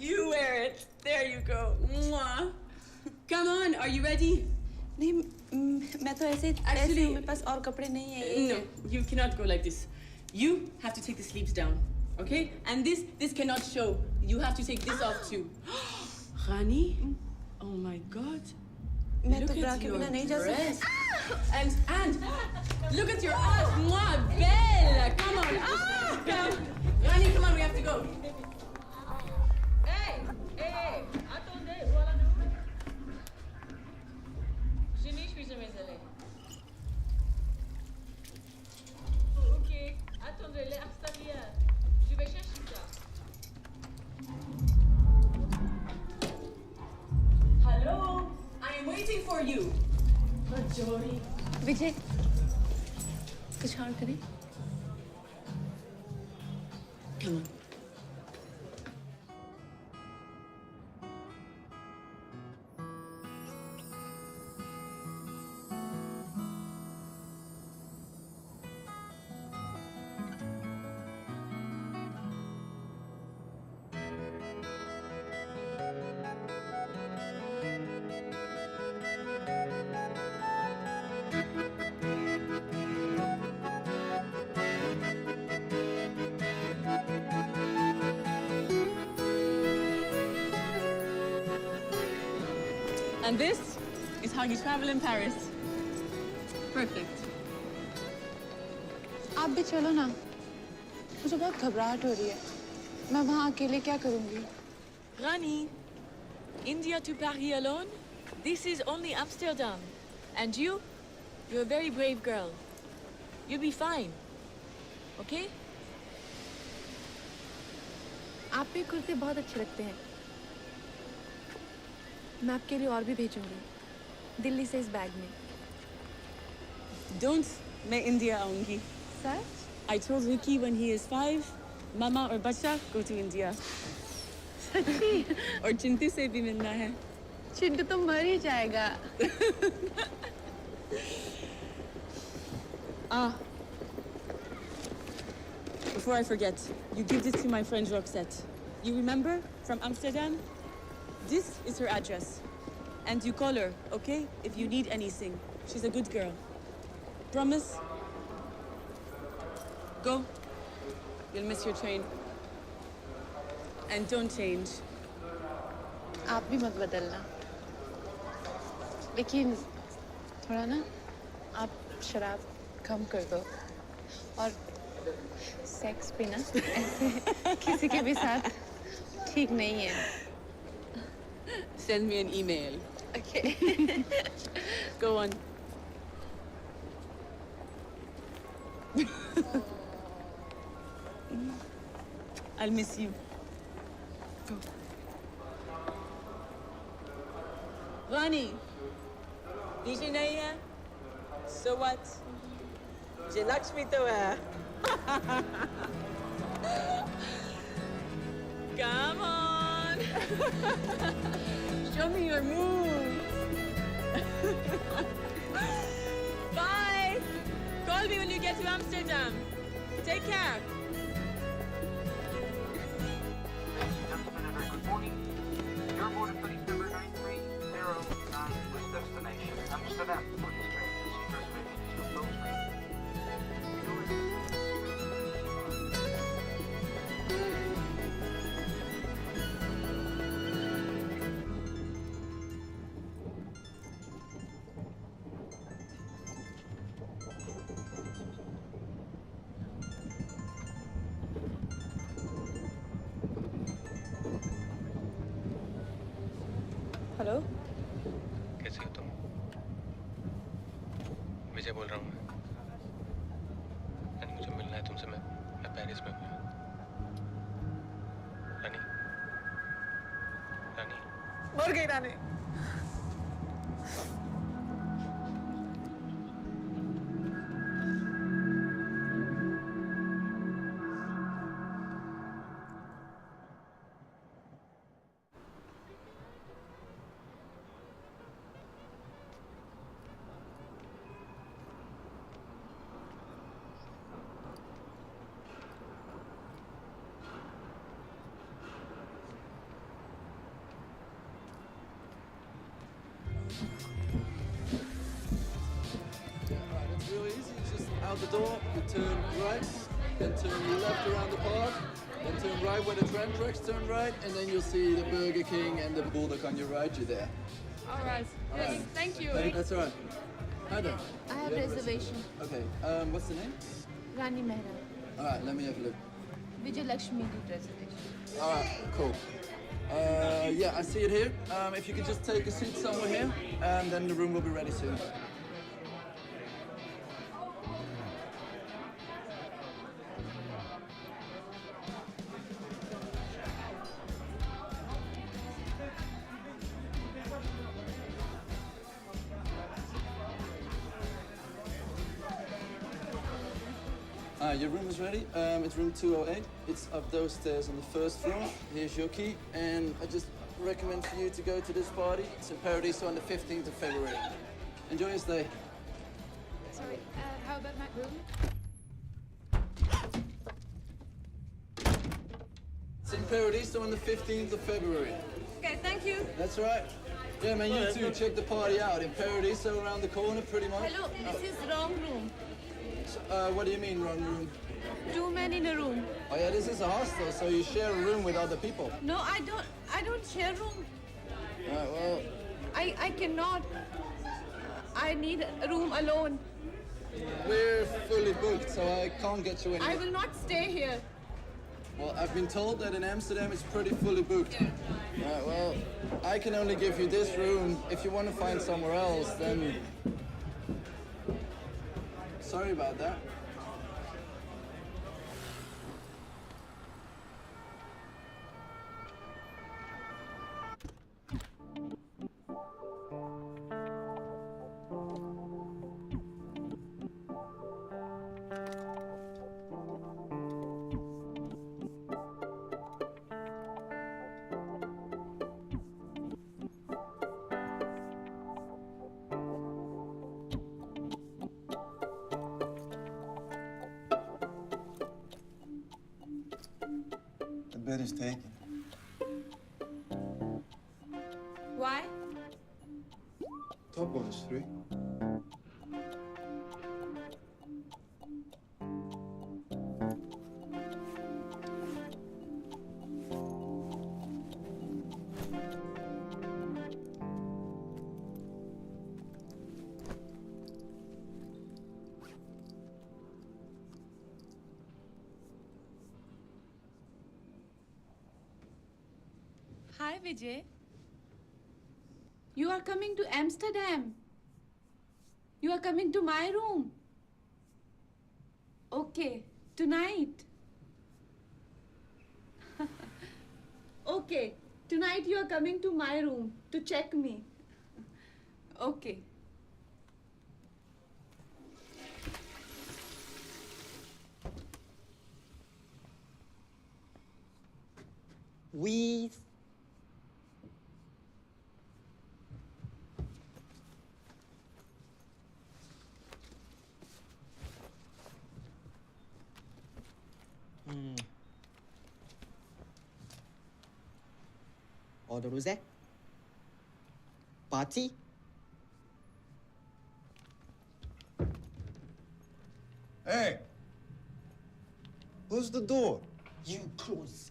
Speaker 8: You wear it. There you go. Mwah. Come on, are you ready?
Speaker 2: नहीं मैं तो ऐसे
Speaker 8: Actually,
Speaker 2: मेरे पास और कपड़े नहीं है
Speaker 8: No, you cannot go like this. You have to take the sleeves down, okay? And this cannot show. You have to take this off too. Rani? Oh my God.
Speaker 2: मैं
Speaker 8: Look
Speaker 2: तो ब्रा
Speaker 8: at
Speaker 2: के
Speaker 8: your
Speaker 2: बिना नहीं जा
Speaker 8: dress.
Speaker 2: सकती
Speaker 8: And look at your ass. Mwah, belle. Come on. Come. Rani, come on, we have to go.
Speaker 17: Hey, attendez, voilà nous. Je n'y suis jamais allée. Ok, attendez, les Amsterdamiens. Je vais chercher ça.
Speaker 8: Hello. I am waiting for you. Jory.
Speaker 2: विजय कुछ और करें
Speaker 8: Come on. And this is how you travel in Paris. Perfect.
Speaker 12: आप भी चलो ना, मुझे बहुत घबराहट हो रही है। मैं वहाँ अकेले क्या करूँगी?
Speaker 8: Rani, India to Paris alone? This is only Amsterdam. And you're a very brave girl. You'll be fine. Okay?
Speaker 2: आप पे कुर्ते बहुत अच्छे लगते हैं। मैं आपके लिए और भी भेजूंगी, दिल्ली से इस बैग में।
Speaker 8: Don't, मैं India आऊंगी।
Speaker 2: सच?
Speaker 8: I told Ricky when he is 5, Mama और बच्चा go to India.
Speaker 2: सच्ची?
Speaker 8: और चिंटू से भी मिलना है।
Speaker 2: चिंटू तो मर ही जाएगा।
Speaker 8: Before I forget, you give this to my friend Roxette. You remember from Amsterdam? This is her address. And you call her, okay? If you need anything. She's a good girl. Promise? Go. You'll miss your train. And don't change.
Speaker 12: आप भी मत बदलना। लेकिन थोड़ा ना, आप शराब कम कर दो और सेक्स भी ना ऐसे किसी के भी साथ ठीक नहीं है।
Speaker 8: Send me an email.
Speaker 12: Okay.
Speaker 8: Go on. I'll miss you. Go. Rani, DJ नहीं है? So what? जे लक्ष्मी तो है. Come on. Show me your moves. Bye. Call me when you get to Amsterdam. Take care.
Speaker 20: Good morning. Your board of flight number 9309 with destination Amsterdam. Please train to seat reservations from those
Speaker 2: hello,
Speaker 1: कैसे हो तुम? विजय बोल रहा हूँ मैं। मुझे मिलना है तुमसे। मैं पेरिस में हूँ। रानी, रानी।
Speaker 8: मर गई रानी।
Speaker 15: It's real easy. It's just out the door, you turn right, then turn left around the park, then turn right where the tram tracks turn right, and then you'll see the Burger King and the Bulldog on your right. You're there.
Speaker 8: All right.
Speaker 15: All
Speaker 8: Yes,
Speaker 15: right.
Speaker 8: thank you.
Speaker 15: That's all right. Hi there.
Speaker 2: I have
Speaker 15: You
Speaker 2: reservation.
Speaker 15: Okay. What's the name?
Speaker 2: Rani Mehra,
Speaker 15: All right. Let me have a look.
Speaker 2: Vijay Lakshmi reservation.
Speaker 15: All right. Cool. Yeah, I see it here. If you could just take a seat somewhere here, and then the room will be ready soon. Your room is ready. It's room 208. It's up those stairs on the first floor. Here's your key, and I just recommend for you to go to this party. It's in Paradiso on the 15th of February. Enjoy your stay.
Speaker 12: Sorry, how about my room?
Speaker 15: It's in Paradiso on the 15th of February.
Speaker 8: Okay, thank you.
Speaker 15: That's right. Yeah, man, you too. Check the party out in Paradiso around the corner, pretty much.
Speaker 2: Hello, this is wrong room.
Speaker 15: What do you mean, wrong room?
Speaker 2: 2 men in a room.
Speaker 15: Oh yeah, this is a hostel, so you share a room with other people.
Speaker 2: No, I don't share room.
Speaker 15: Well,
Speaker 2: I cannot. I need a room alone.
Speaker 21: We're fully booked, so I can't get you in.
Speaker 2: I will not stay here.
Speaker 21: Well, I've been told that in Amsterdam it's pretty fully booked. Well, I can only give you this room. If you want to find somewhere else, then... Sorry about that.
Speaker 22: The bed is taken.
Speaker 2: Why?
Speaker 22: Top one is 3.
Speaker 12: Hi, Vijay. You are coming to Amsterdam. You are coming to my room. Okay, tonight. Okay, tonight you are coming to my room to check me. Okay.
Speaker 23: We. Order rosé? Party?
Speaker 22: Hey! Close the door.
Speaker 23: You close.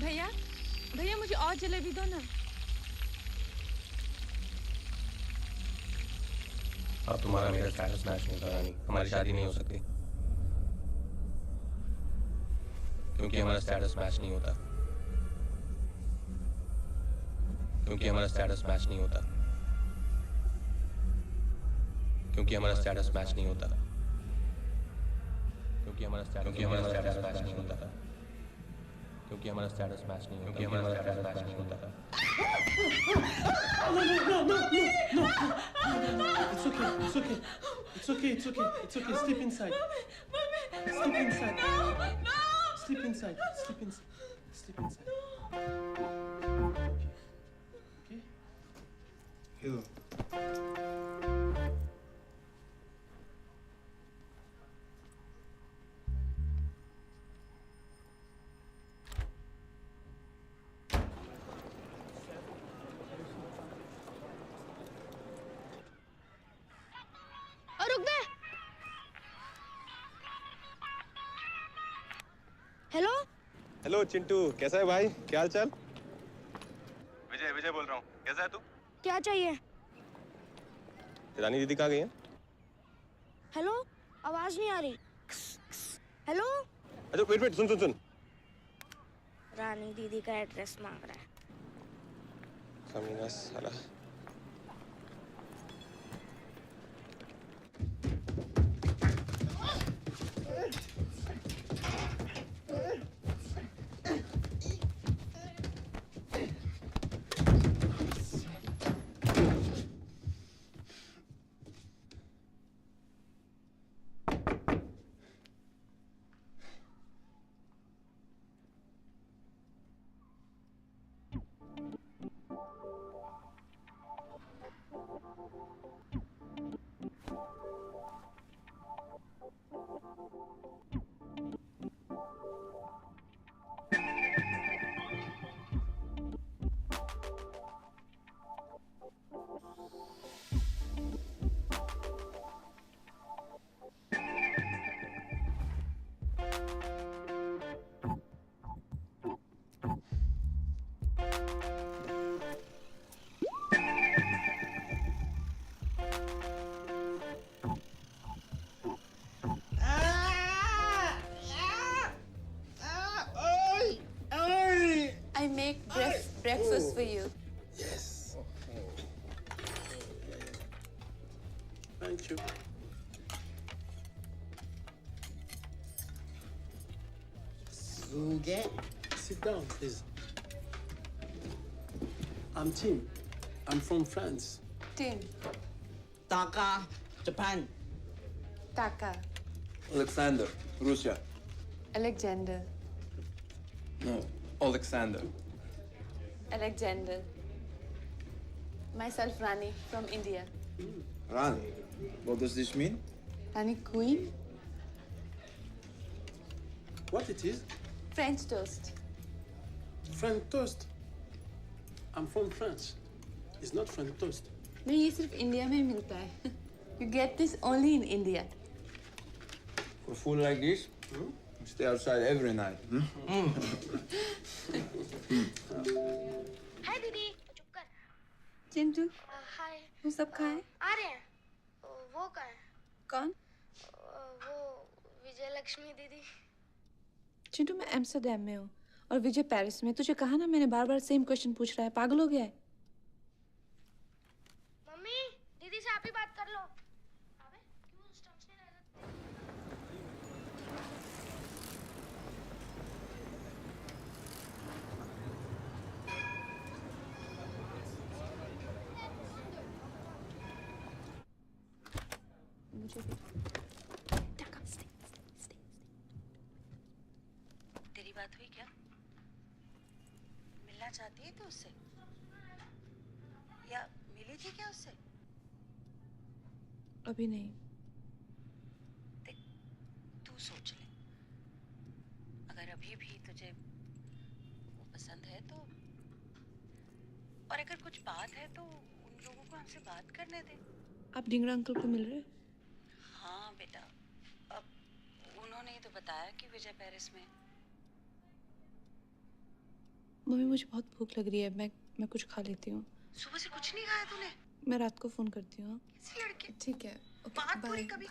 Speaker 2: भैया भैया मुझे और जलेबी दो ना।
Speaker 1: अब तुम्हारा मेरा status match नहीं होता रानी, हमारी शादी नहीं हो सकती क्योंकि हमारा स्टेटस मैच नहीं होता, क्योंकि हमारा स्टेटस मैच नहीं होता, क्योंकि हमारा स्टेटस मैच नहीं होता, क्योंकि हमारा स्टेटस मैच नहीं होता, क्योंकि हमारा स्टेटस मैच नहीं होता, क्योंकि हमारा स्टेटस मैच नहीं होता।
Speaker 24: It's okay. It's okay. It's okay. It's okay. It's okay. Sleep inside. Sleep inside. Sleep inside. Sleep inside. Sleep inside. Okay.
Speaker 22: Hello.
Speaker 3: और रुक बे। हेलो
Speaker 1: हेलो चिंटू, कैसा है भाई? क्या हाल चाल? विजय विजय बोल रहा हूँ, कैसा है तू?
Speaker 3: क्या चाहिए?
Speaker 1: रानी दीदी कहाँ गई हैं?
Speaker 3: हेलो आवाज नहीं आ रही। हेलो
Speaker 1: अच्छा वेट सुन सुन सुन।
Speaker 3: रानी दीदी का एड्रेस मांग रहा है।
Speaker 1: साला
Speaker 24: Thank you.
Speaker 5: Suge.
Speaker 24: Sit down, please. I'm Tim. I'm from France.
Speaker 12: Tim.
Speaker 5: Taka, Japan.
Speaker 12: Taka.
Speaker 18: Alexander, Russia.
Speaker 12: Alexander.
Speaker 18: No, Alexander.
Speaker 12: Alexander. Myself, Rani, from India.
Speaker 22: Rani, what does this mean?
Speaker 12: Rani Queen.
Speaker 24: What it is?
Speaker 12: French toast.
Speaker 24: French toast. I'm from France. It's not French toast.
Speaker 12: नहीं ये सिर्फ India में मिलता है. You get this only in India.
Speaker 22: For food like this, you stay outside every night.
Speaker 3: हाय दीदी चुप कर
Speaker 12: चिंटू
Speaker 3: हाय
Speaker 12: वो सब कहाँ है?
Speaker 3: आ रहे हैं वो कहाँ है
Speaker 12: कौन?
Speaker 3: वो विजय लक्ष्मी दीदी
Speaker 2: चिंटू मैं एम्स्टर्डम में हूँ और विजय पेरिस में. तुझे कहा ना मैंने बार बार सेम क्वेश्चन पूछ रहा है. पागल हो गया है?
Speaker 3: मम्मी दीदी से आप ही बात कर लो अबे क्यों स्टम्प्स नहीं रह सकते
Speaker 2: मुझे भी.
Speaker 13: तेरी बात हुई क्या? मिलना चाहती है तू उससे? या मिली थी क्या उससे?
Speaker 2: अभी नहीं.
Speaker 13: देख तू सोच ले. अगर अभी भी तुझे वो पसंद है तो, और अगर कुछ बात है तो उन लोगों को हमसे बात करने दे.
Speaker 2: आप ढिंगरा अंकल को मिल रहे?
Speaker 13: हाँ बेटा, अब उन्होंने ही तो बताया कि विजय पेरिस में.
Speaker 2: मम्मी मुझे बहुत भूख लग रही है. मैं कुछ खा लेती हूँ.
Speaker 13: सुबह से कुछ नहीं खाया तूने?
Speaker 2: मैं रात को फोन करती हूँ.
Speaker 13: किसी लड़के?
Speaker 2: ठीक है.
Speaker 13: बात पूरी कभी?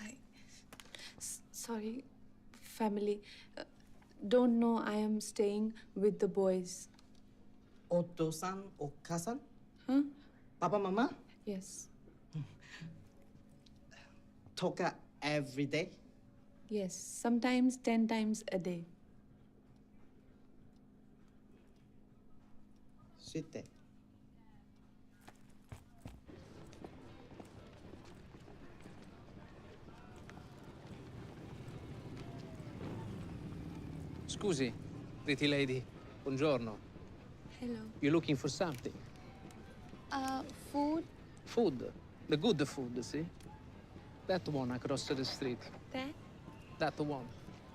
Speaker 2: Sorry family. Don't know I am staying with the boys.
Speaker 5: Otosan, Okasan?
Speaker 2: Huh?
Speaker 5: Papa, Mama?
Speaker 2: Yes.
Speaker 5: Toka every day?
Speaker 2: Yes. Sometimes 10 times a day.
Speaker 5: Sit there.
Speaker 15: Scusi, pretty lady. Buongiorno.
Speaker 12: Hello.
Speaker 15: You looking for something?
Speaker 12: Food.
Speaker 15: Food. The good food, see? That one across the street.
Speaker 12: That?
Speaker 15: That one.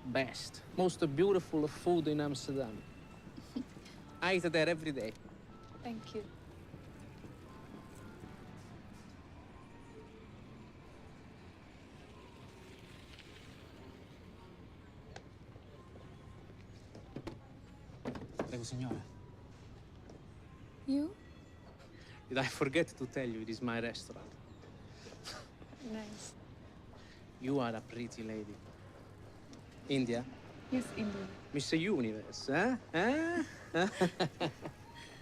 Speaker 15: Best. Most beautiful food in Amsterdam. I eat there every day.
Speaker 12: Thank you.
Speaker 15: Prego, signora.
Speaker 12: You?
Speaker 15: Did I forget to tell you it is my restaurant?
Speaker 12: Nice.
Speaker 15: You are a pretty lady. India?
Speaker 12: Yes, India.
Speaker 15: Miss Universe, eh?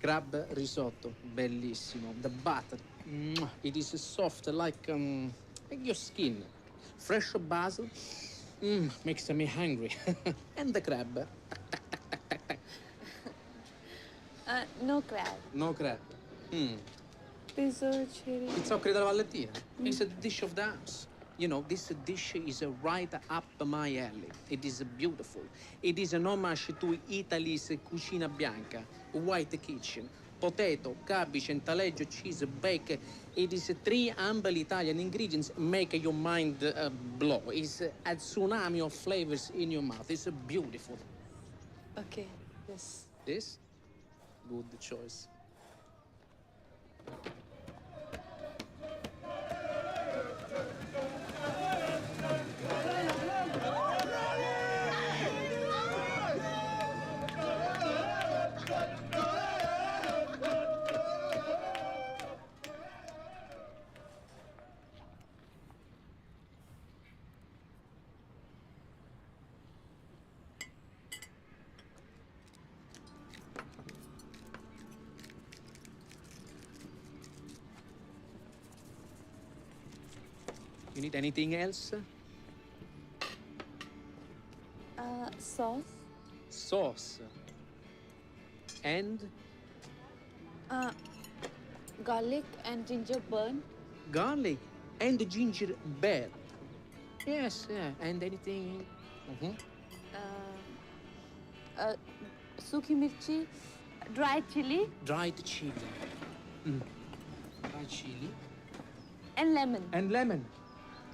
Speaker 15: Crab risotto, bellissimo. The butter, mwah, it is soft like your skin. Fresh basil, makes me hungry. And the crab,
Speaker 12: No crab.
Speaker 15: no crab.
Speaker 12: Peso cherry.
Speaker 15: Pizzoccheri dalla Valentina. It's a dish of the house. You know, this dish is right up my alley. It is beautiful. It is an homage to Italy's cucina bianca, white kitchen, potato, cabbage, and taleggio, cheese, bacon. It is 3 humble Italian ingredients make your mind blow. It's a tsunami of flavors in your mouth. It's beautiful.
Speaker 12: Okay. Yes.
Speaker 15: This? Good choice. You need anything else?
Speaker 12: Sauce.
Speaker 15: Sauce. And
Speaker 12: Garlic and ginger burn.
Speaker 15: garlic and ginger beer. Yes, yeah. And anything?
Speaker 12: Sukhi mirchi. Dried chili.
Speaker 15: Dried chili. Dried chili.
Speaker 12: And lemon.
Speaker 15: And lemon.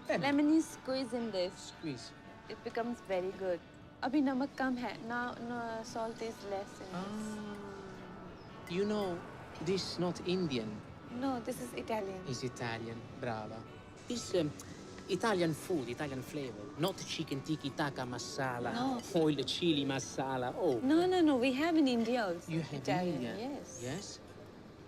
Speaker 12: Lemon is squeezed in this.
Speaker 15: Squeeze.
Speaker 12: It becomes very good. Abhi namak kam hai. Now salt is less in this.
Speaker 15: You know, this is not Indian.
Speaker 12: No, this is Italian.
Speaker 15: It's Italian. Brava. This Italian food, Italian flavor. Not chicken tikka taka masala.
Speaker 12: No.
Speaker 15: Oil chili masala. Oh.
Speaker 12: No. We have in India also.
Speaker 15: You have
Speaker 12: Italian,
Speaker 15: Indian?
Speaker 12: yes.
Speaker 15: Yes.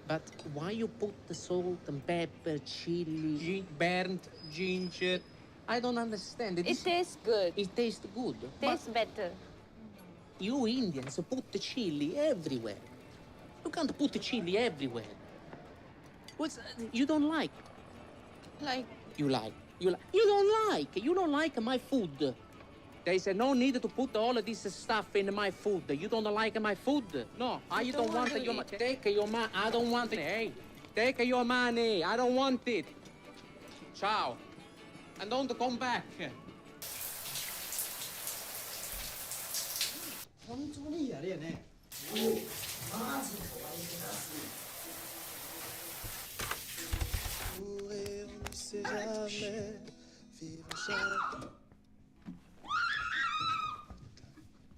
Speaker 15: But why you put the salt and pepper, chili, burnt ginger? I don't understand.
Speaker 12: It tastes good.
Speaker 15: It tastes good.
Speaker 12: Tastes better.
Speaker 15: You Indians put the chili everywhere. You can't put the chili everywhere. You don't like?
Speaker 12: Like?
Speaker 15: You like. You don't like. You don't like my food. There is no need to put all of this stuff in my food. You don't like my food? No, I don't want your money. Take your money. I don't want it. Hey, take your money. I don't want it. Ciao. And don't come back.
Speaker 5: 천천히 야리네.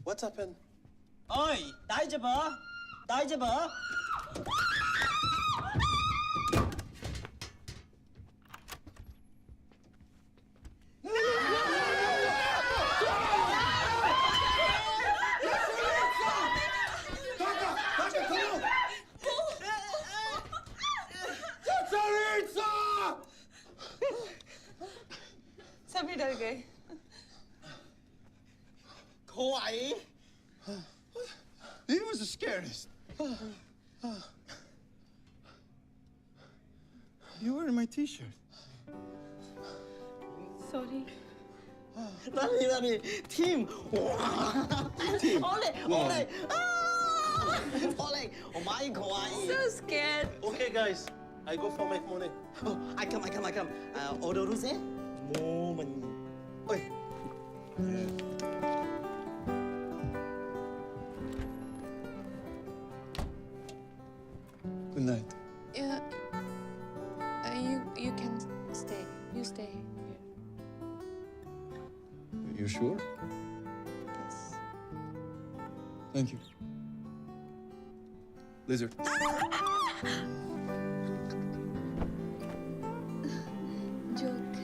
Speaker 1: What's happened?
Speaker 5: 어이, 다이제버. 다이제버.
Speaker 12: सभी डर गए
Speaker 5: Kawaii.
Speaker 16: He was the scariest. You wearing my t-shirt.
Speaker 12: Sorry.
Speaker 5: Rani, team.
Speaker 16: Team.
Speaker 5: Ole, ole. Ole, oh my kawaii.
Speaker 12: So scared.
Speaker 1: Okay, guys. I go for my phone.
Speaker 5: Oh, I come. 오도루세? 모모니. Oi.
Speaker 16: Good night.
Speaker 12: Yeah. You can stay. You stay here.
Speaker 16: You sure?
Speaker 12: Yes.
Speaker 16: Thank you. Lizard.
Speaker 12: Joke.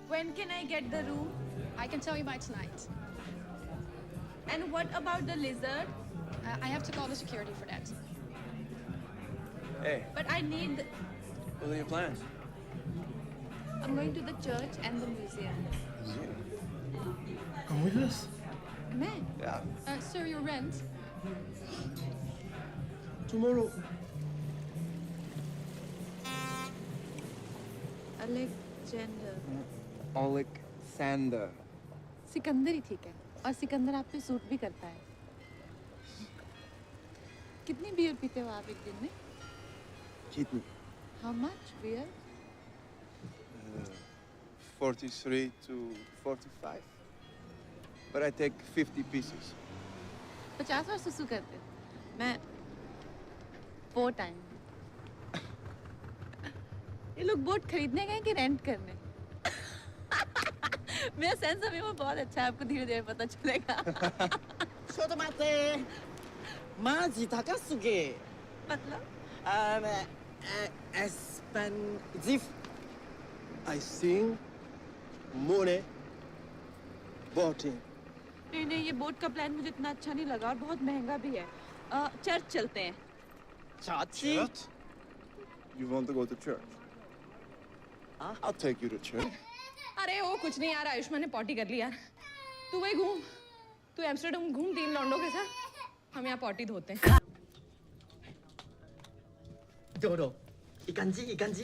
Speaker 2: When can I get the room?
Speaker 7: I can tell you by tonight.
Speaker 2: And what about the lizard?
Speaker 7: I have to call the security for that.
Speaker 1: Hey,
Speaker 2: But I need...
Speaker 1: what are your plans?
Speaker 2: I'm going to the church and the museum.
Speaker 16: Come with us.
Speaker 2: मैं?
Speaker 1: Yeah.
Speaker 7: Sir, your rent?
Speaker 1: Tomorrow.
Speaker 2: Alexander.
Speaker 22: Alexander.
Speaker 2: Sikandar ही ठीक है और सिकंदर आप पे suit भी करता है कितनी बियर पीते हो आप एक दिन में
Speaker 16: Kidney.
Speaker 2: How much beer?
Speaker 16: 43 to 45. But I take 50 pieces.
Speaker 2: 50 और सुसु करते हो मैं 4 टाइम ये लोग बोट खरीदने गए कि रेंट करने मेरा सेंस ऑफ ह्यूमर बहुत अच्छा है आपको धीरे धीरे पता चलेगा
Speaker 5: ちょっと待ってマジ高すぎ
Speaker 2: मतलब
Speaker 5: expensive
Speaker 1: I sing Monet boating.
Speaker 2: नहीं नहीं ये बोट का प्लान मुझे इतना अच्छा नहीं लगा और बहुत महंगा भी है चर्च चलते हैं
Speaker 16: You want to go to church? I'll take you to church.
Speaker 12: अरे वो कुछ नहीं यार, आयुष्मान ने पॉटी कर ली यार। तू वही घूम, तू एम्स्टर्डम घूम 3 लौंडों के साथ, हम यहाँ पॉटी धोते हैं।
Speaker 5: डोडो, इकांजी, इकांजी।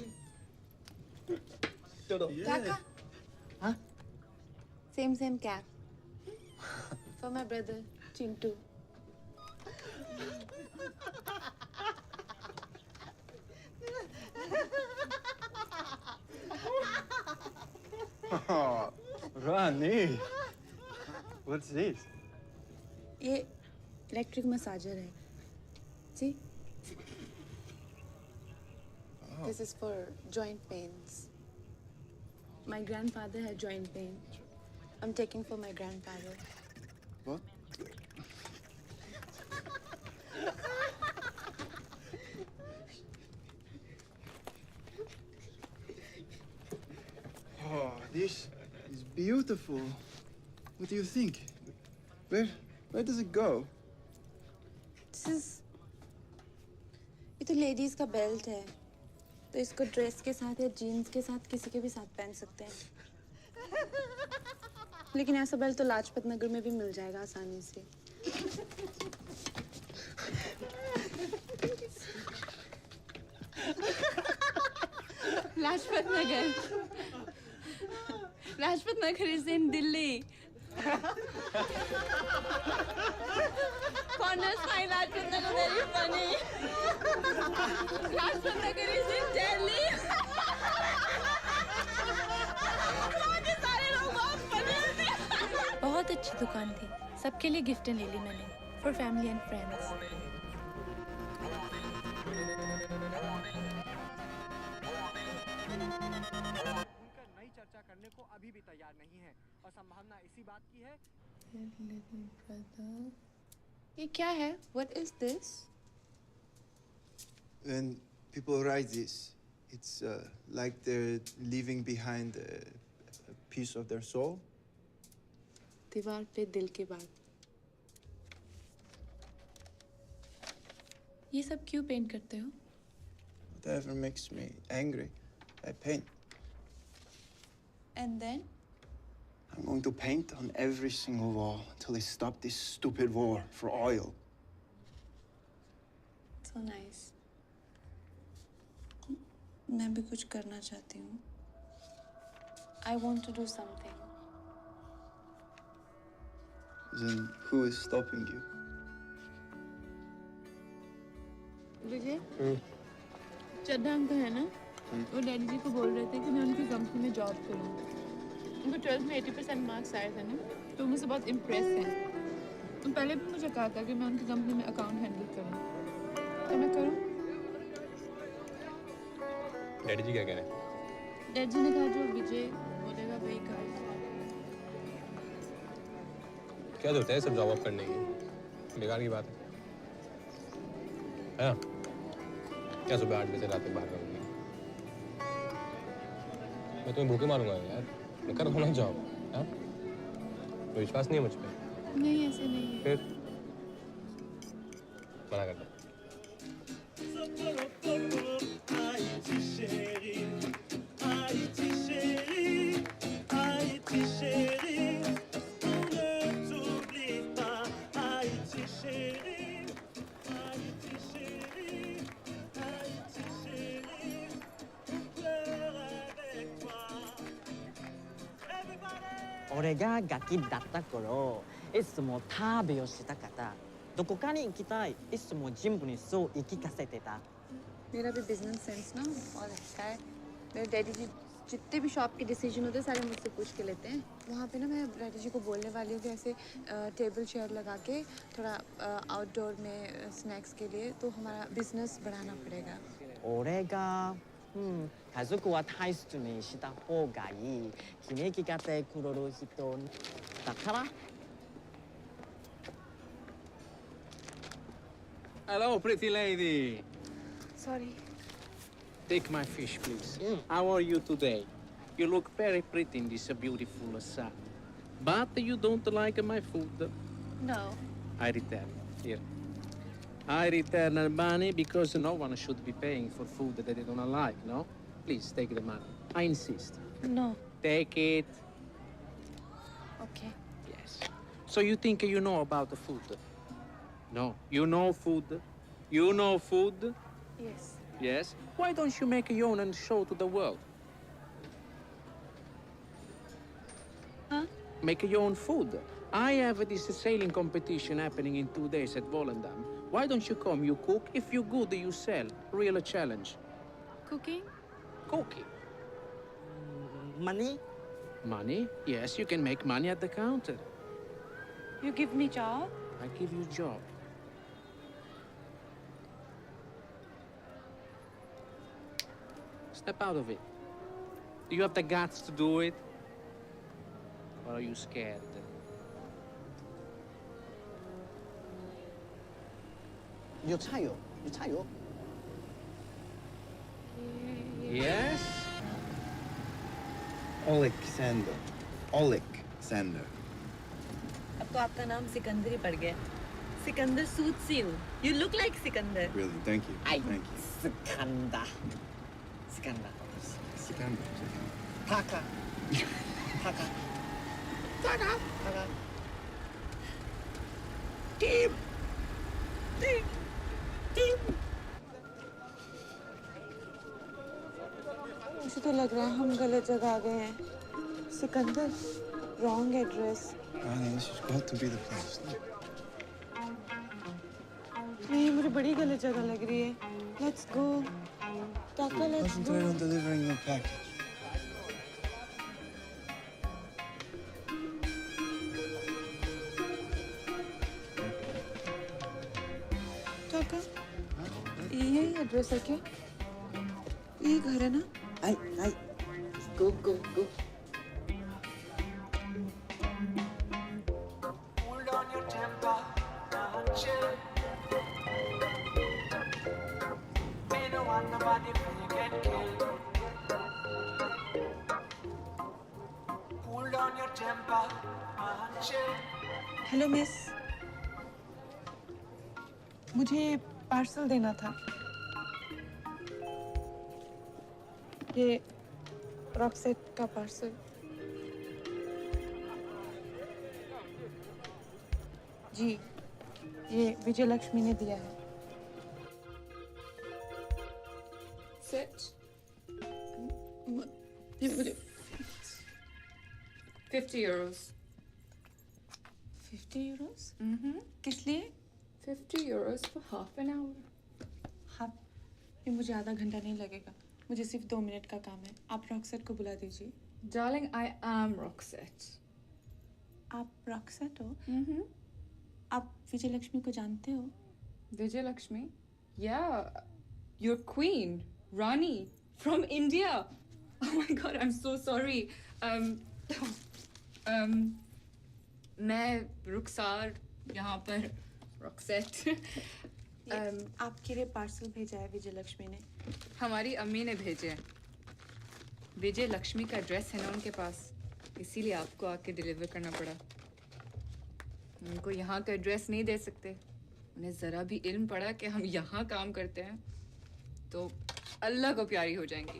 Speaker 5: डोडो।
Speaker 12: काका।
Speaker 5: हाँ?
Speaker 12: Same cap. For my brother, Chintu.
Speaker 16: Oh, Rani. What's this?
Speaker 12: ये इलेक्ट्रिक मसाजर है। See? This is for joint pains. My grandfather had joint pain. I'm taking for my grandfather.
Speaker 16: What? Oh, this is beautiful. What do you think? Where does it go?
Speaker 12: This is ये तो ladies का belt है, तो इसको dress के साथ या jeans के साथ किसी के भी साथ पहन सकते हैं। लेकिन ऐसा बेल्ट तो लाजपत नगर में भी मिल जाएगा आसानी से। Lajpat Nagar is in Delhi. Corners find Lajpat Nagar very funny. Lajpat Nagar is in Delhi. बहुत अच्छी दुकान थी, सबके लिए गिफ्टें ले ली मैंने, फॉर फैमिली एंड फ्रेंड्स।
Speaker 4: नई चर्चा करने को अभी भी तैयार नहीं है और संभावना इसी बात की है।
Speaker 12: ये क्या है? What is this?
Speaker 16: When people write this, it's like they're leaving behind a piece of their soul.
Speaker 12: दीवार पे दिल की बात। ये सब क्यों पेंट करते हो?
Speaker 16: Whatever makes me angry, I paint.
Speaker 12: And then?
Speaker 16: I'm going to paint on every single wall until they stop this stupid war for oil.
Speaker 12: So nice. मैं भी कुछ करना चाहती हूँ। I want to do something.
Speaker 16: Then who is stopping you?
Speaker 12: Vijay, Chaddha uncle है ना? वो daddy जी को बोल रहे थे कि मैं उनकी कंपनी में जॉब करूँ। उनको 12th में 80% मार्क्स आए थे ना, तो मुझसे बहुत इम्प्रेस हैं। तो पहले भी मुझे कहा था कि मैं उनकी कंपनी में अकाउंट हैंडल करूँ, तो मैं करूँ।
Speaker 1: डैडी जी क्या कह रहे हैं?
Speaker 12: डैडी जी ने कहा जो विजय बोलेगा वही कर।
Speaker 1: क्या जरूरत है सब जॉब अप करने की? बेकार की बात है ना? क्या सुबह 8 बजे रात तक बाहर करूँगी? मैं तुम्हें भूखे मारूंगा यार। मैं कर रहा हूँ जॉब। हाँ? तो विश्वास नहीं है मुझ पे?
Speaker 12: नहीं, ऐसे नहीं है।
Speaker 1: फिर मना कर दो।
Speaker 5: 俺がガキだった頃、いつも旅をしたかった。どこかに行きたい。いつもジムにそう言い聞かせてた。
Speaker 12: मेरा भी बिजनेस सेंस ना और अच्छा है। मेरे डैडी जी जितने भी शॉप के डिसीजन होते हैं सारे मुझसे पूछ के लेते हैं। वहाँ पे ना मैं डैडी जी को बोलने वाली हूँ कि ऐसे टेबल चेयर लगा के थोड़ा आउटडोर में स्नैक्स के लिए तो हमारा बिजनेस बढ़ाना पड़ेगा।
Speaker 5: 俺が家族は大切にした方がいい。決めきかてくれる人だから。
Speaker 15: Hello, pretty lady.
Speaker 12: Sorry.
Speaker 6: Take my fish, please. How are you today? You look very pretty in this beautiful sari. But you don't like my food.
Speaker 12: No.
Speaker 6: I return. Here. I return money because no one should be paying for food that they don't like, no? Please take the money. I insist.
Speaker 12: No.
Speaker 6: Take it.
Speaker 2: Okay.
Speaker 6: Yes. So you think you know about the food? No. You know food? You know food?
Speaker 2: Yes.
Speaker 6: Yes. Why don't you make your own and show to the world?
Speaker 2: Huh?
Speaker 6: Make your own food. I have this sailing competition happening in 2 days at Volendam. Why don't you come? You cook. If you're good, you sell. Real challenge.
Speaker 2: Cooking?
Speaker 6: Cooking.
Speaker 5: Money?
Speaker 6: Money? Yes, you can make money at the counter.
Speaker 2: You give me job?
Speaker 6: I give you job. Step out of it. Do you have the guts to do it? Or are you scared?
Speaker 5: 有菜油，有菜油。
Speaker 6: Yes?
Speaker 9: Alexander. Alexander.
Speaker 13: अब तो आपका नाम सिकंदर ही पड़ गया। Sikandar suits you. You look like Sikandar.
Speaker 9: Really, thank you.
Speaker 5: Ay,
Speaker 9: Thank you.
Speaker 5: Sikanda. Sikanda.
Speaker 9: Sikander.
Speaker 5: Taka. Taka. Taka. Taka. Team. Team. Team.
Speaker 12: मुझे तो लग रहा है हम गलत जगह आ गए हैं। Sikandar, wrong address।
Speaker 9: Honey, this has got to be the place.
Speaker 12: नहीं, मुझे बड़ी गलत जगह लग रही है। Let's go. Taka, let's go.
Speaker 9: Concentrate on delivering the package.
Speaker 12: Taka, यही एड्रेस है क्या? ये घर है ना?
Speaker 5: Ay, ay. Go, go, go.
Speaker 20: Hold on your temper, chill. Me no want nobody to get killed. Hold on your temper, chill.
Speaker 12: Hello miss, मुझे parcel देना था। ये रॉक्सेट का पार्सल। जी, ये विजय लक्ष्मी ने दिया है।
Speaker 10: Sit. ये मुझे 50 euros.
Speaker 12: 50 euros? किस लिए?
Speaker 10: 50 euros for half an hour.
Speaker 12: हाँ, ये मुझे आधा घंटा नहीं लगेगा। मुझे सिर्फ 2 मिनट का काम है। आप रॉक्सेट को बुला दीजिए।
Speaker 10: Darling, I am Roxette.
Speaker 12: आप रॉक्सेट हो? आप विजय लक्ष्मी को जानते हो?
Speaker 10: Vijay Lakshmi? Yeah, your queen, Rani, from India. Oh my God, I'm so sorry. मैं रुखसार यहाँ पर Roxette.
Speaker 12: आपके लिए पार्सल भेजा है विजय लक्ष्मी ने।
Speaker 10: हमारी अम्मी ने भेजे हैं। विजय लक्ष्मी का एड्रेस है ना उनके पास, इसीलिए आपको आके डिलीवर करना पड़ा। उनको यहाँ का एड्रेस नहीं दे सकते। उन्हें ज़रा भी इल्म पड़ा कि हम यहाँ काम करते हैं तो अल्लाह को प्यारी हो जाएंगी।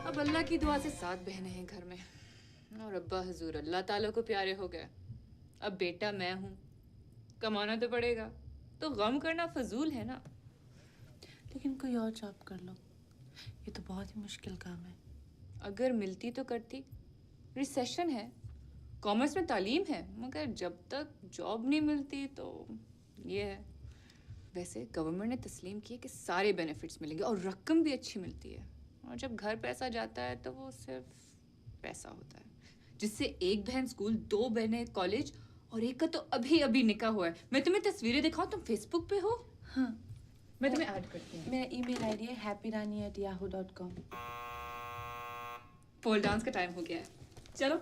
Speaker 10: अब अल्लाह की दुआ से 7 बहनें हैं घर में और अब्बा हुजूर अल्लाह ताला को प्यारे हो गए। अब बेटा मैं हूँ, कमाना तो पड़ेगा, तो गम करना फजूल है ना।
Speaker 12: लेकिन कोई और जॉब कर लो, ये तो बहुत ही मुश्किल काम है।
Speaker 10: अगर मिलती तो करती। रिसेशन है, कॉमर्स में तालीम है, मगर जब तक जॉब नहीं मिलती तो ये है। वैसे गवर्नमेंट ने तस्लीम की है कि सारे बेनिफिट्स मिलेंगे और रकम भी अच्छी मिलती है। और जब घर पैसा जाता है तो वो सिर्फ पैसा होता है, जिससे एक बहन स्कूल, 2 बहनें कॉलेज और एक का तो अभी अभी निकाह हुआ है। मैं तुम्हें तस्वीरें दिखाऊं, तुम फेसबुक पे हो?
Speaker 12: हाँ,
Speaker 10: मैं तुम्हें ऐड करती हूँ।
Speaker 12: मेरा ईमेल आईडी है happyrani@yahoo.com।
Speaker 10: पोल डांस का टाइम हो गया है, चलो।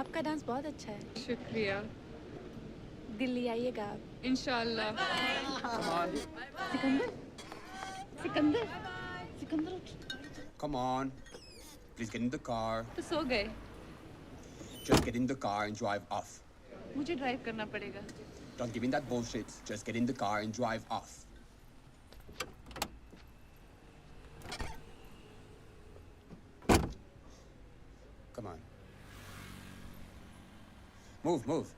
Speaker 2: आपका डांस बहुत अच्छा है।
Speaker 10: शुक्रिया।
Speaker 2: दिल्ली आइएगा आप।
Speaker 10: इंशाल्लाह।
Speaker 12: सिकंदर सिकंदर सिकंदर उठ।
Speaker 11: Come on. Please get in the car.
Speaker 10: तो सो गए।
Speaker 11: Just get in the car and drive off.
Speaker 12: मुझे ड्राइव करना पड़ेगा।
Speaker 11: Don't give in that bullshit. Just get in the car and drive off. Come on. Move, move.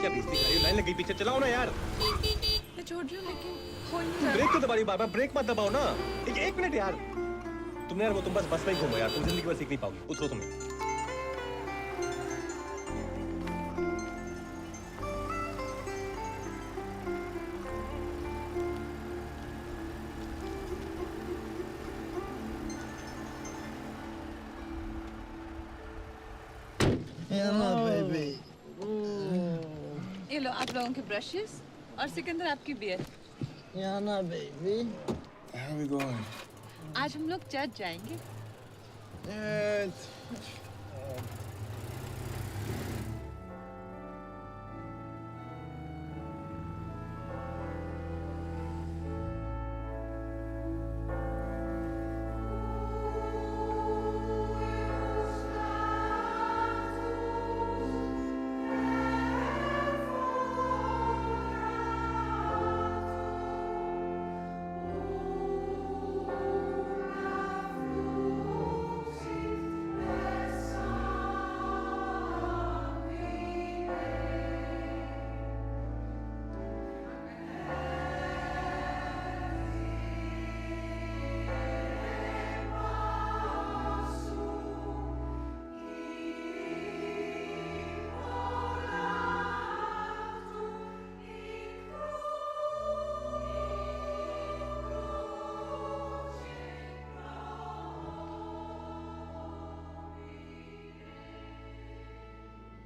Speaker 1: क्या बेइज्जती कर रही हो? लाइन लग गई पीछे, चलाओ ना यार।
Speaker 2: मैं छोड़ रही हूँ लेकिन हो नहीं
Speaker 1: तुम
Speaker 2: रहा।
Speaker 1: ब्रेक तो दबा रही हो बार-बार, ब्रेक मत दबाओ ना। एक मिनट यार। तुमने यार वो तुम बस में ही घूमो यार, तुम जिंदगी भर सीख नहीं पाओगे। उतरो तुम।
Speaker 9: baby.
Speaker 12: ये लो आप लोगों के ब्रशेस और सिकंदर आपकी beer.
Speaker 9: Yana, baby. Where are we going?
Speaker 12: आज हम लोग चर्च जाएंगे।
Speaker 9: Yes.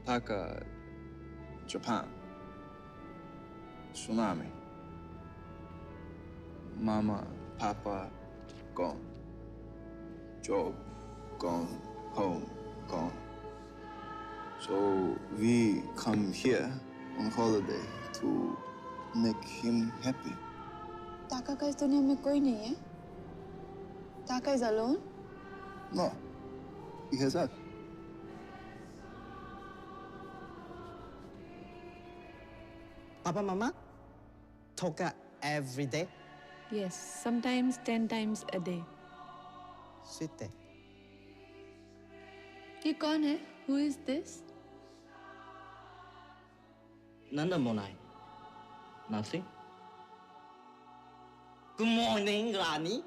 Speaker 9: Taka, Japan. Tsunami. Mama, Papa, gone. Job, gone. Home, gone. So we come here on holiday to make him happy.
Speaker 2: ताका का इस दुनिया में कोई नहीं है। ताका is alone.
Speaker 9: No, he has us.
Speaker 5: Papa, Mama, Toka every day.
Speaker 2: Yes, sometimes 10 times a day.
Speaker 5: Sweet.
Speaker 2: ये कौन है? Who is this?
Speaker 5: Nanda Monai. Nothing. Good morning, Rani.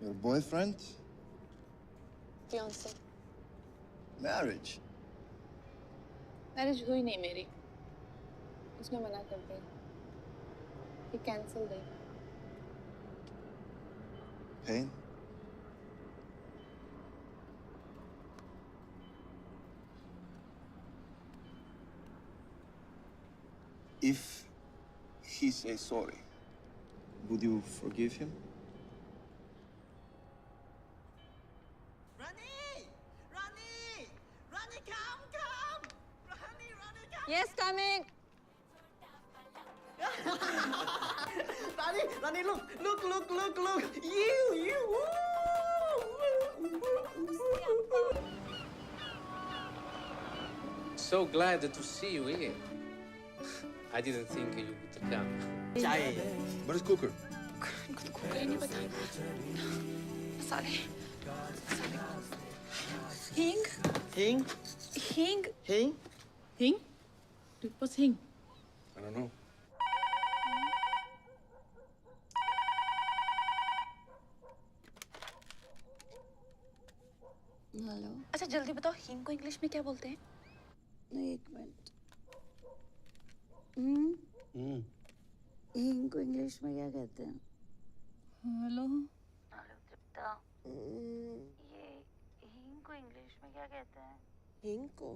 Speaker 9: Your boyfriend?
Speaker 2: Fiancé.
Speaker 9: Marriage?
Speaker 2: Marriage हुई नहीं मेरी। उसने मना कर दिया। He cancelled it.
Speaker 9: Pain? If he says sorry, would you forgive him?
Speaker 17: Yes, coming.
Speaker 5: Rani, look. You.
Speaker 6: So glad to see you here. I didn't think you would come.
Speaker 5: Chai.
Speaker 9: Where's Cooker?
Speaker 2: इनको तो cooker ही नहीं पता। मसाले। हींग।
Speaker 12: Hing? What's hing?
Speaker 9: I don't know.
Speaker 2: Hello. अच्छा जल्दी बताओ हींग को इंग्लिश में क्या बोलते हैं?
Speaker 3: नहीं, एक मिनट।
Speaker 13: हींग को इंग्लिश में क्या कहते हैं?
Speaker 12: हेलो
Speaker 13: हेलो तृप्ता, ये हींग को इंग्लिश में क्या कहते हैं?
Speaker 8: हींग को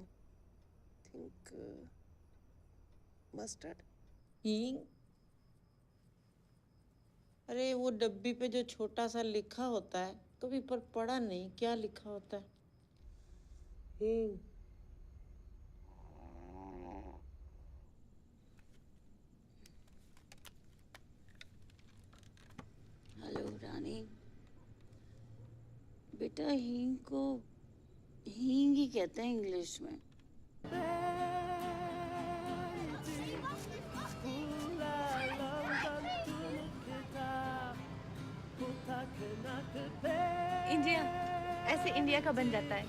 Speaker 8: थिंक मस्टर्ड।
Speaker 14: हींग? अरे वो डब्बी पे जो छोटा सा लिखा होता है, कभी पर पढ़ा नहीं, क्या लिखा होता है?
Speaker 8: हींग।
Speaker 13: हेलो रानी, बेटा हींग को हींग ही कहते हैं इंग्लिश में।
Speaker 2: इंडिया, ऐसे इंडिया का बन जाता है।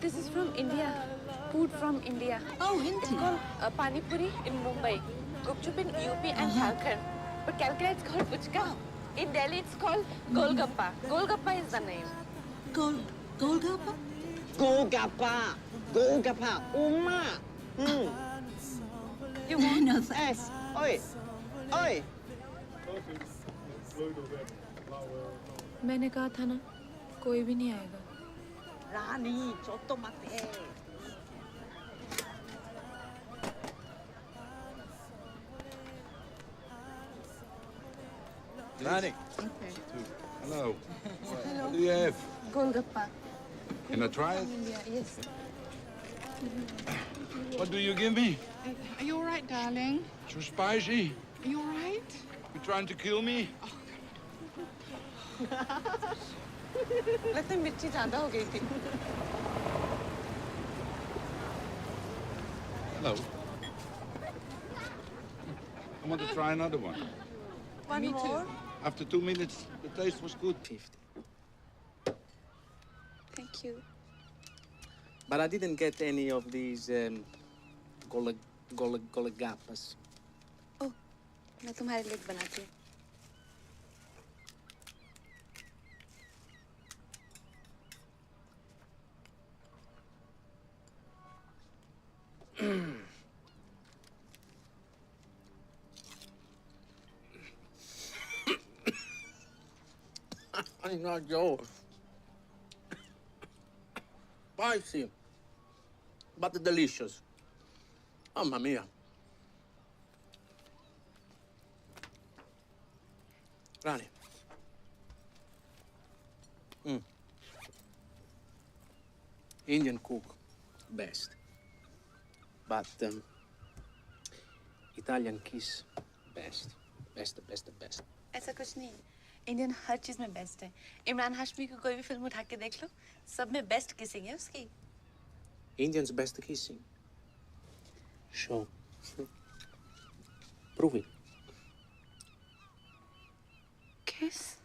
Speaker 2: This is from India, food from India. It's called pani puri in Mumbai, gupchup in UP and Jharkhand, but Calcutta it's called puchka. In Delhi it's called golgappa. Golgappa is the name.
Speaker 13: Golgappa?
Speaker 14: Golgappa, Uma.
Speaker 2: You want?
Speaker 13: No,
Speaker 14: Yes. Oi.
Speaker 2: मैंने कहा था ना, कोई भी नहीं आएगा।
Speaker 14: रानी, चोटो मत है।
Speaker 19: Rani.
Speaker 2: Okay.
Speaker 19: Hello. What do you have?
Speaker 2: Golgappa.
Speaker 19: Can I try it?
Speaker 2: India, yes.
Speaker 19: What do you give me?
Speaker 12: Are you all right, darling?
Speaker 19: Too spicy?
Speaker 12: Are you all right?
Speaker 19: You trying to kill me?
Speaker 14: लगता है मिर्ची ज्यादा हो गई थी।
Speaker 19: Hello. I want to try another one.
Speaker 14: One more?
Speaker 19: After 2 minutes, the taste was good.
Speaker 10: 50.
Speaker 2: Thank you.
Speaker 6: But I didn't get any of these golagapas.
Speaker 2: Oh, मैं तुम्हारे लिए बनाती हूँ।
Speaker 6: I not yours. Spicy, but delicious. Mamma mia. Rani. Indian cook, best. But Italian kiss, best. Best.
Speaker 2: ऐसा कुछ नहीं है। Indian हर चीज में बेस्ट है। इमरान हाशमी की कोई भी फिल्म उठा के देख लो, सब में बेस्ट किसिंग है उसकी।
Speaker 6: Indians best kissing. Show. Prove it.
Speaker 2: Kiss?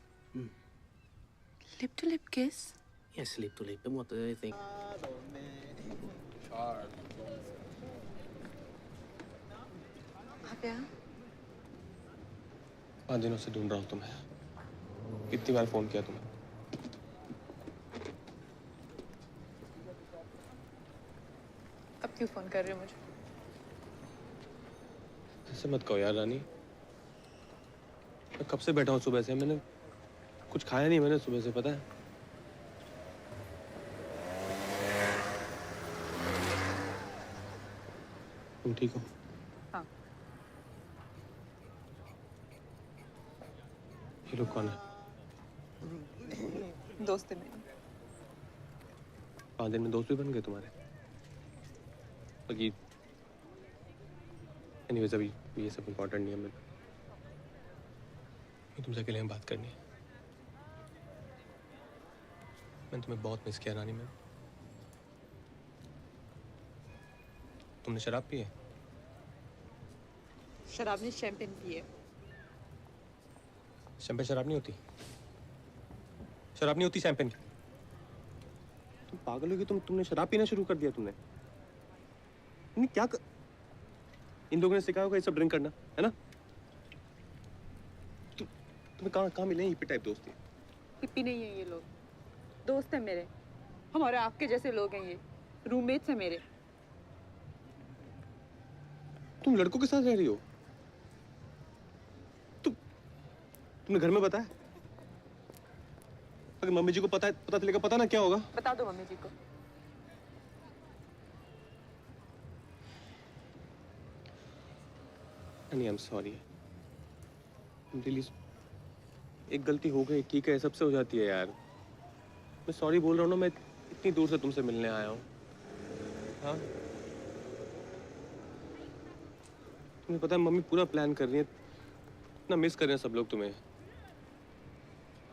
Speaker 2: Lip to lip kiss?
Speaker 6: Yes, lip to lip. And what do you think?
Speaker 2: आ गया?
Speaker 1: 5 दिनों से ढूंढ रहा हूँ तुम्हें। कितनी बार फोन किया तुम्हें?
Speaker 2: अब क्यों फोन कर रहे हो मुझे?
Speaker 1: ऐसे मत कहो यार रानी। मैं कब से बैठा हूँ सुबह से, मैंने कुछ खाया नहीं मैंने सुबह से, पता है? तुम ठीक हो?
Speaker 2: हाँ।
Speaker 1: ये लोग कौन है?
Speaker 2: दोस्त है मेरी।
Speaker 1: 5 दिन में दोस्त भी बन गए तुम्हारे? बाकी एनीवेज अभी ये सब इम्पोर्टेंट नहीं है। मैं तुमसे अकेले में बात करनी है। मैंने तुम्हें बहुत मिस किया रानी। मैं तुमने शराब पी है?
Speaker 12: शराब नहीं, शैंपेन पी है।
Speaker 1: शैंपेन शराब नहीं होती। शराब नहीं होती शैंपेन। तुम पागल हो गए? तुमने शराब पीना शुरू कर दिया तुमने। नहीं क्या इन लोगों ने सिखाया होगा ये सब ड्रिंक करना, है ना? तुम्हें कहाँ मिले हिप्पी टाइप दोस्ती?
Speaker 12: हिप्पी नहीं है ये लोग, दोस्त है मेरे। हमारे आपके जैसे लोग हैं ये, रूममेट्स हैं मेरे।
Speaker 1: तुम लड़कों के साथ रह रही हो? तुमने घर में बताया? अगर मम्मी जी को पता चलेगा, पता ना क्या होगा।
Speaker 12: बता दो मम्मी जी को।
Speaker 1: नहीं, आई एम सॉरी। रियली, एक गलती हो गई, ठीक है, सबसे हो जाती है यार। मैं सॉरी बोल रहा हूँ ना, मैं इतनी दूर से तुमसे मिलने आया हूँ। हाँ, तुम्हें पता है मम्मी पूरा प्लान कर रही है, इतना मिस कर रहे हैं सब लोग तुम्हें।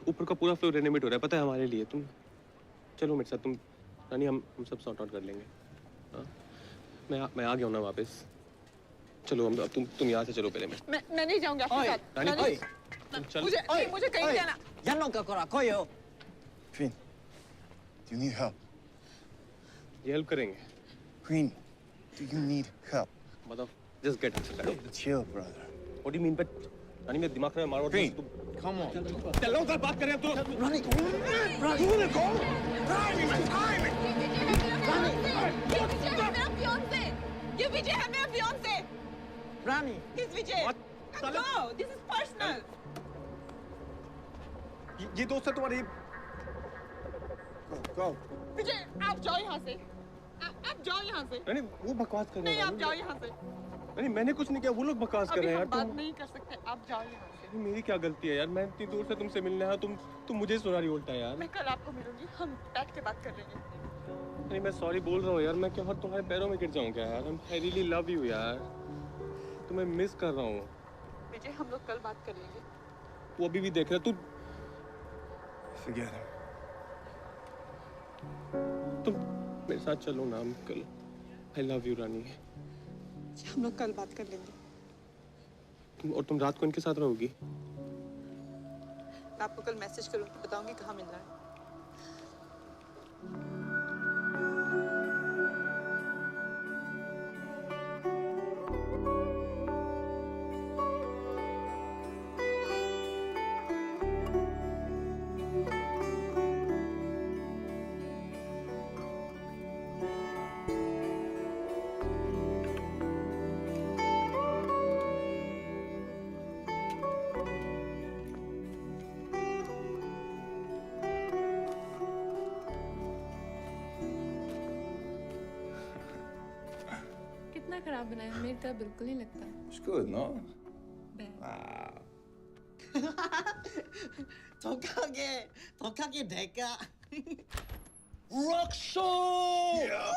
Speaker 1: ऊपर का पूरा फ्लोर रेनोवेट हो रहा है, पता है हमारे लिए। तुम चलो मेरे साथ, तुम रानी, हम सब सॉर्ट आउट कर लेंगे। हाँ, मैं आ गया हूँ ना वापस। चलो हम, अब तुम यहाँ से चलो पहले।
Speaker 12: मैं नहीं जाऊंगा आपके साथ।
Speaker 1: रानी, चल।
Speaker 12: मुझे कहीं जाना।
Speaker 9: Queen, do you need help?
Speaker 1: ये हेल्प करेंगे।
Speaker 9: Queen, do you need help?
Speaker 1: मतलब just get it.
Speaker 9: Chill, brother.
Speaker 1: What do you mean? But रानी, मेरे दिमाग में मारो।
Speaker 9: Queen, come on.
Speaker 1: चलो कल बात करें अब तो।
Speaker 9: रानी,
Speaker 1: रानी, तूने कौन?
Speaker 9: रानी, my timing.
Speaker 12: ये विजय है मेरा fiancé।
Speaker 5: Rani,
Speaker 12: He's Vijay. Go, this is personal।
Speaker 1: ये दोस्त है तुम्हारी।
Speaker 9: Go.
Speaker 12: विजय, आप जाओ यहाँ से। आप जाओ यहाँ से।
Speaker 1: रानी, वो बकवास कर रहे
Speaker 12: नहीं,
Speaker 1: हैं।
Speaker 12: आप जाओ यहाँ से।
Speaker 1: रानी, मैंने कुछ नहीं किया, वो लोग बकवास कर रहे हैं यार।
Speaker 12: बात नहीं कर सकते, आप जाओ यहाँ से।
Speaker 1: मेरी क्या गलती है यार? मैं इतनी दूर से तुमसे मिलने आया, तुम मुझे सुना रही उल्टा यार।
Speaker 12: मैं कल आपको मिलूंगी, हम बैठ के बात कर लेंगे।
Speaker 1: नहीं, मैं सॉरी बोल रहा हूँ यार। मैं क्या तुम्हारे पैरों में गिर जाऊँ क्या यार? I really love you यार। तुम्हें मिस कर रहा हूँ।
Speaker 12: विजय, हम लोग कल बात कर लेंगे।
Speaker 1: वो अभी भी देख रहा। तू
Speaker 9: Forget him.
Speaker 1: तुम मेरे साथ चलो ना कल। I love you रानी।
Speaker 12: हम लोग कल बात कर लेंगे।
Speaker 1: तुम रात को इनके साथ रहोगी?
Speaker 12: मैं आपको कल मैसेज करूँगी, बताऊंगी कहाँ मिलना है।
Speaker 2: कितना खराब बनाया, मेरी तरह बिल्कुल नहीं लगता।
Speaker 9: It's good, no?
Speaker 2: Bad.
Speaker 5: 독하게 될까?
Speaker 4: Rock show!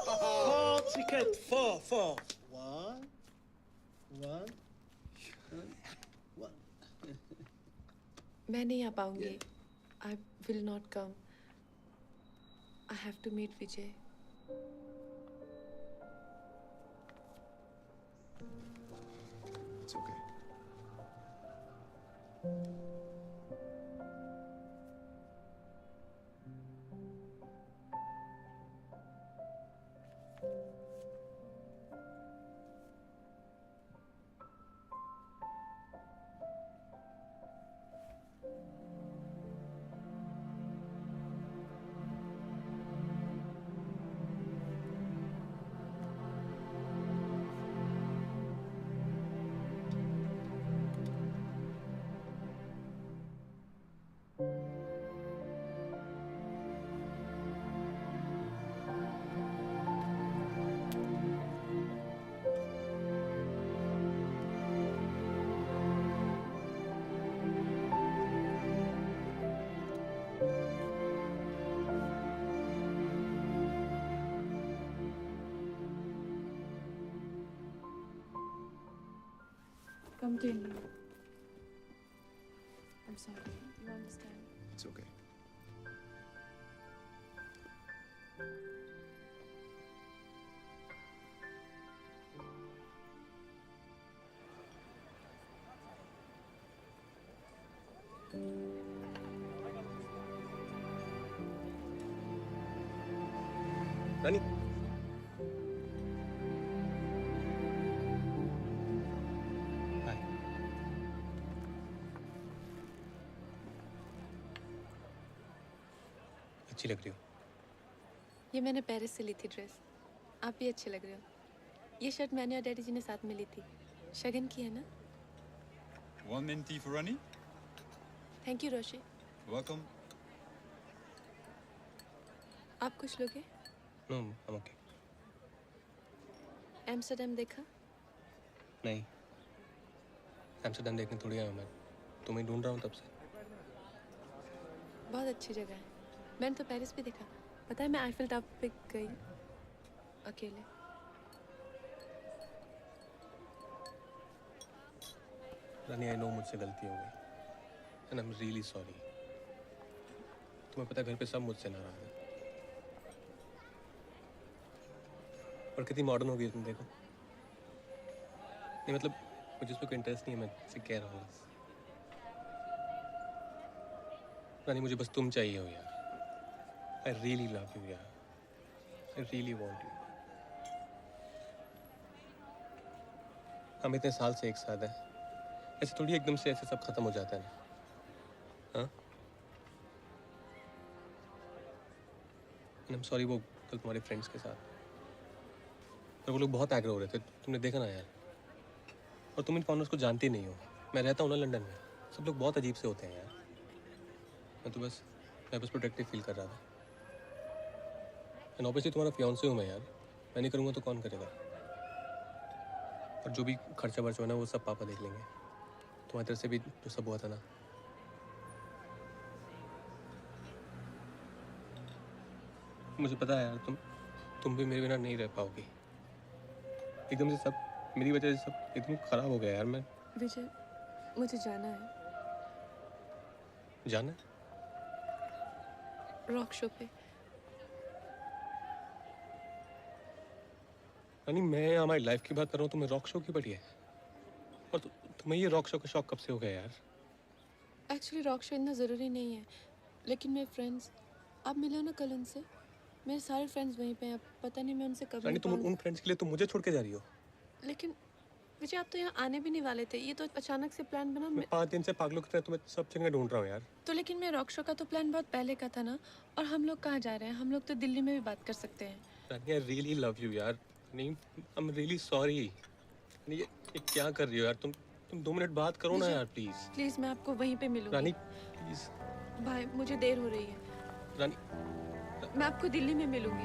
Speaker 4: Four ticket, four. One.
Speaker 2: मैं नहीं आ पाऊंगी। I will not come. I have to meet Vijay.
Speaker 9: It's okay.
Speaker 2: Continue. I'm sorry. You understand?
Speaker 9: It's okay.
Speaker 1: रानी, अच्छी लग रही हो।
Speaker 2: ये मैंने पेरिस से ली थी ड्रेस। आप भी अच्छे लग रहे हो। ये शर्ट मैंने और डैडी जी ने साथ में ली थी। शगन की है ना?
Speaker 18: One mint tea for Ronnie?
Speaker 2: Thank you Roshi.
Speaker 9: Welcome.
Speaker 2: आप कुछ लोगे?
Speaker 1: No I am okay.
Speaker 2: Amsterdam देखा?
Speaker 1: नहीं, एम्स्टर्डम देखने थोड़ी आया हूँ मैं, तुम्हें ढूंढ रहा हूँ तब से।
Speaker 2: बहुत अच्छी जगह है। मैंने तो पेरिस भी देखा। पता है मैं आईफिल टावर पे गई अकेले।
Speaker 1: रानी आई नो मुझसे गलती हो गई and I am really sorry. तुम्हें पता है घर पे सब मुझसे नाराज हैं। और कितनी मॉडर्न हो गई तुम देखो। नहीं मतलब मुझे इस पर कोई इंटरेस्ट नहीं है, मैं इसे कह रहा हूँ बस। रानी मुझे बस तुम चाहिए हो यार। आई रियली लव यू यार। I really want you. हम इतने साल से एक साथ हैं, ऐसे थोड़ी एकदम से ऐसे सब खत्म हो जाता है ना। हाँ आई एम सॉरी वो कल तुम्हारे फ्रेंड्स के साथ, और वो लोग बहुत एग्रो हो रहे थे, तुमने देखा ना यार। और तुम इन फाउंडर्स को जानती नहीं हो। मैं रहता हूँ ना लंदन में, सब लोग बहुत अजीब से होते हैं यार। मैं बस प्रोटेक्टिव फील कर रहा था। एंड ऑब्वियसली तुम्हारा फियांसे हूँ मैं यार, मैं नहीं करूँगा तो कौन करेगा। और जो भी खर्चा वर्चा है ना वो सब पापा देख लेंगे। तुम्हारी तरफ से भी जो सब हुआ था ना, मुझे पता है यार तुम भी मेरे बिना नहीं रह पाओगी। एकदम से सब मेरी वजह से सब एकदम खराब हो गया यार। मैं
Speaker 2: विजय मुझे जाना है।
Speaker 1: जाना है?
Speaker 2: रॉक शो पे।
Speaker 1: यानी मैं हमारी लाइफ की बात कर रहा हूँ, तुम्हें रॉक शो की पड़ी है। और तुम्हें ये रॉक शो का शौक कब से हो गया यार?
Speaker 2: एक्चुअली रॉक शो इतना ज़रूरी नहीं है, लेकिन मेरे फ्रेंड्स, आप मिले हो ना कल उनसे? मेरे सारे फ्रेंड्स वहीं पे हैं। पता नहीं मैं उनसे कब
Speaker 1: रानी तुम उन फ्रेंड्स के लिए तुम मुझे छोड़ के जा रही हो?
Speaker 2: लेकिन विजय आप तो यहाँ आने भी नहीं वाले थे, ये तो अचानक से प्लान बना।
Speaker 1: मैं 5 दिन से पागलों की तरह तुम्हें सब जगह ढूंढ रहा हूँ यार।
Speaker 2: तो लेकिन मैं रॉक शो का तो प्लान बहुत पहले का था ना। और हम लोग कहाँ जा रहे हैं? हम लोग तो दिल्ली में भी बात कर सकते हैं।
Speaker 1: रानी आई रियली लव यू यार। नहीं आई एम रियली सॉरी। ये क्या कर रही हो यार तुम 2 मिनट बात करो ना यार प्लीज।
Speaker 2: प्लीज मैं आपको वहीं पे मिलूंगी।
Speaker 1: रानी प्लीज।
Speaker 2: भाई मुझे देर हो रही है।
Speaker 1: रानी
Speaker 2: मैं आपको दिल्ली में मिलूंगी।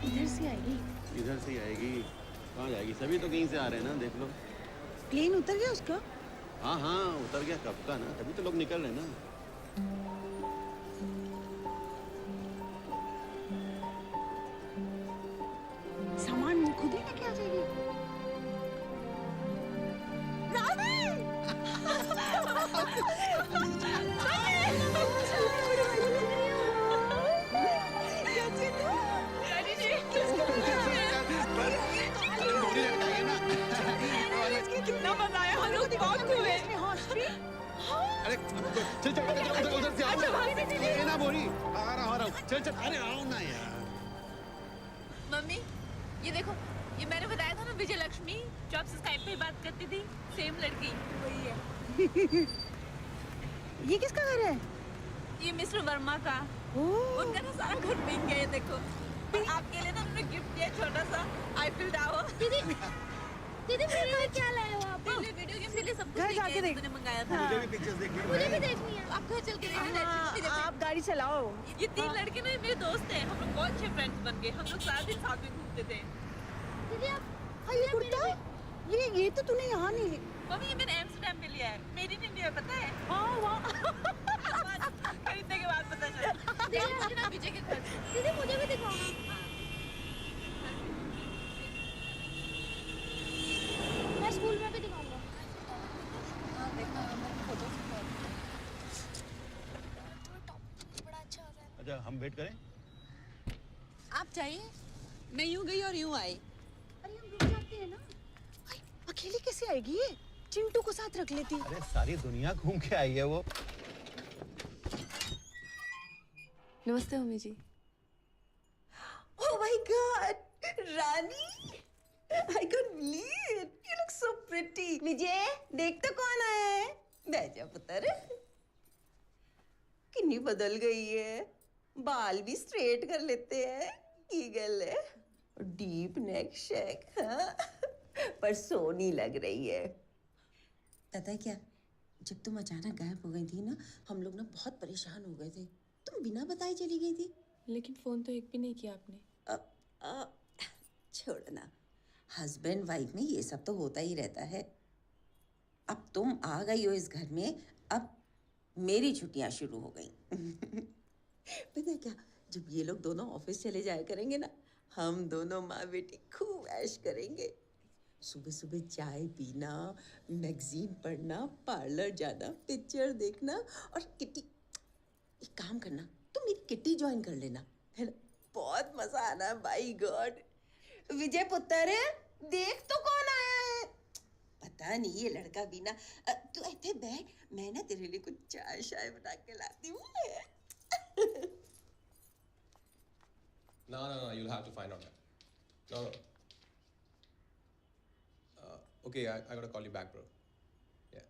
Speaker 18: इधर से आएगी।
Speaker 21: इधर से ही आएगी। कहाँ जाएगी? सभी तो कहीं से आ रहे हैं ना, देख लो।
Speaker 18: प्लेन उतर गया उसका?
Speaker 21: हाँ हाँ उतर गया कब का ना, तभी तो लोग निकल रहे हैं ना।
Speaker 18: सामान वो खुद ही लेके आ जाएगी।
Speaker 17: कितना मजा आया, हम लोग बहुत हुए।
Speaker 21: अरे चल चल उधर से आओ। ये ना बोरी आ रहा हूँ। चल चल अरे आओ ना यार।
Speaker 12: मम्मी ये देखो, ये मैंने बताया था ना विजय लक्ष्मी जो आपसे स्काइप पे बात करती थी, सेम लड़की वही है।
Speaker 18: ये किसका घर है?
Speaker 12: ये मिस्टर वर्मा का। उनका ना सारा घर बिक गया है। देखो आपके लिए ना हमने गिफ्ट दिया छोटा सा आईफिल टावर।
Speaker 3: दीदी मेरे लिए क्या लाए हो आप?
Speaker 12: पहले वीडियो गेम के लिए सब कुछ
Speaker 18: घर जाके देख।
Speaker 12: तूने मंगाया था।
Speaker 21: मुझे भी पिक्चर्स देखनी है।
Speaker 3: मुझे भी देखनी है।
Speaker 12: आप घर चल के देखिए।
Speaker 18: आप गाड़ी चलाओ।
Speaker 12: ये 3 लड़के ना मेरे दोस्त हैं, हम लोग बहुत अच्छे फ्रेंड्स बन गए। हम लोग सारा दिन साथ में घूमते थे।
Speaker 3: दीदी आप
Speaker 18: ये कुर्ता? ये तो तूने यहाँ नहीं।
Speaker 12: मम्मी ये मैंने एम्स्टर्डम में लिया है, मेरी नहीं लिया, पता है?
Speaker 18: हाँ वाह।
Speaker 12: खरीदने के बाद पता चला। दीदी मुझे ना विजय के घर।
Speaker 3: दीदी मुझे भी दिखाओ। मैं स्कूल में भी दिखाऊंगा।
Speaker 21: बड़ा अच्छा हो रहा है। अच्छा हम वेट करें?
Speaker 18: आप चाहिए? मैं यूं गई और यूं आई।
Speaker 3: अरे हम रुक जाते हैं ना।
Speaker 18: अकेली कैसे आएगी ये? चिंटू को साथ रख लेती।
Speaker 21: अरे सारी दुनिया घूम के आई है वो।
Speaker 2: नमस्ते mummy ji.
Speaker 18: Oh my God, Rani! I can't believe it. You look so pretty. Vijay, देख तो कौन आया है? बैजा पुत्र। कितनी बदल गई है। बाल भी स्ट्रेट कर लेते हैं। ईगल है। डीप नेक शेक, हाँ? पर सोनी लग रही है। पता है क्या, जब तुम अचानक गायब हो गई थी ना, हम लोग ना बहुत परेशान हो गए थे। तुम बिना बताए चली गई थी।
Speaker 2: लेकिन फ़ोन तो एक भी नहीं किया आपने।
Speaker 18: छोड़ो ना, हस्बैंड वाइफ में ये सब तो होता ही रहता है। अब तुम आ गई हो इस घर में, अब मेरी छुट्टियां शुरू हो गई। पता है क्या, जब ये लोग दोनों ऑफिस चले जाया करेंगे ना, हम दोनों माँ बेटी खूब ऐश करेंगे। सुबह सुबह चाय पीना, मैगजीन पढ़ना, पार्लर जाना, पिक्चर देखना और किट्टी। एक काम करना, तुम मेरी किट्टी ज्वाइन कर लेना, है ना? बहुत मजा आना। बाय गॉड, विजय पुत्र, देख तो कौन आया है। पता नहीं ये लड़का भी ना। तू ऐसे बैठ, मैं ना तेरे लिए कुछ चाय शाय बना के लाती हूँ।
Speaker 1: No, you'll have to find out. No. Okay, I gotta call you back, bro. Yeah.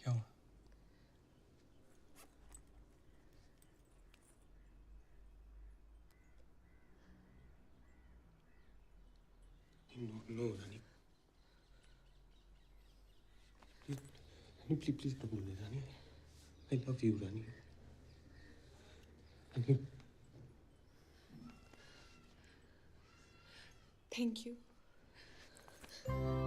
Speaker 1: क्या हुआ? No, Rani. Please don't do this, Rani. I love you, Rani. Rani.
Speaker 2: Thank you.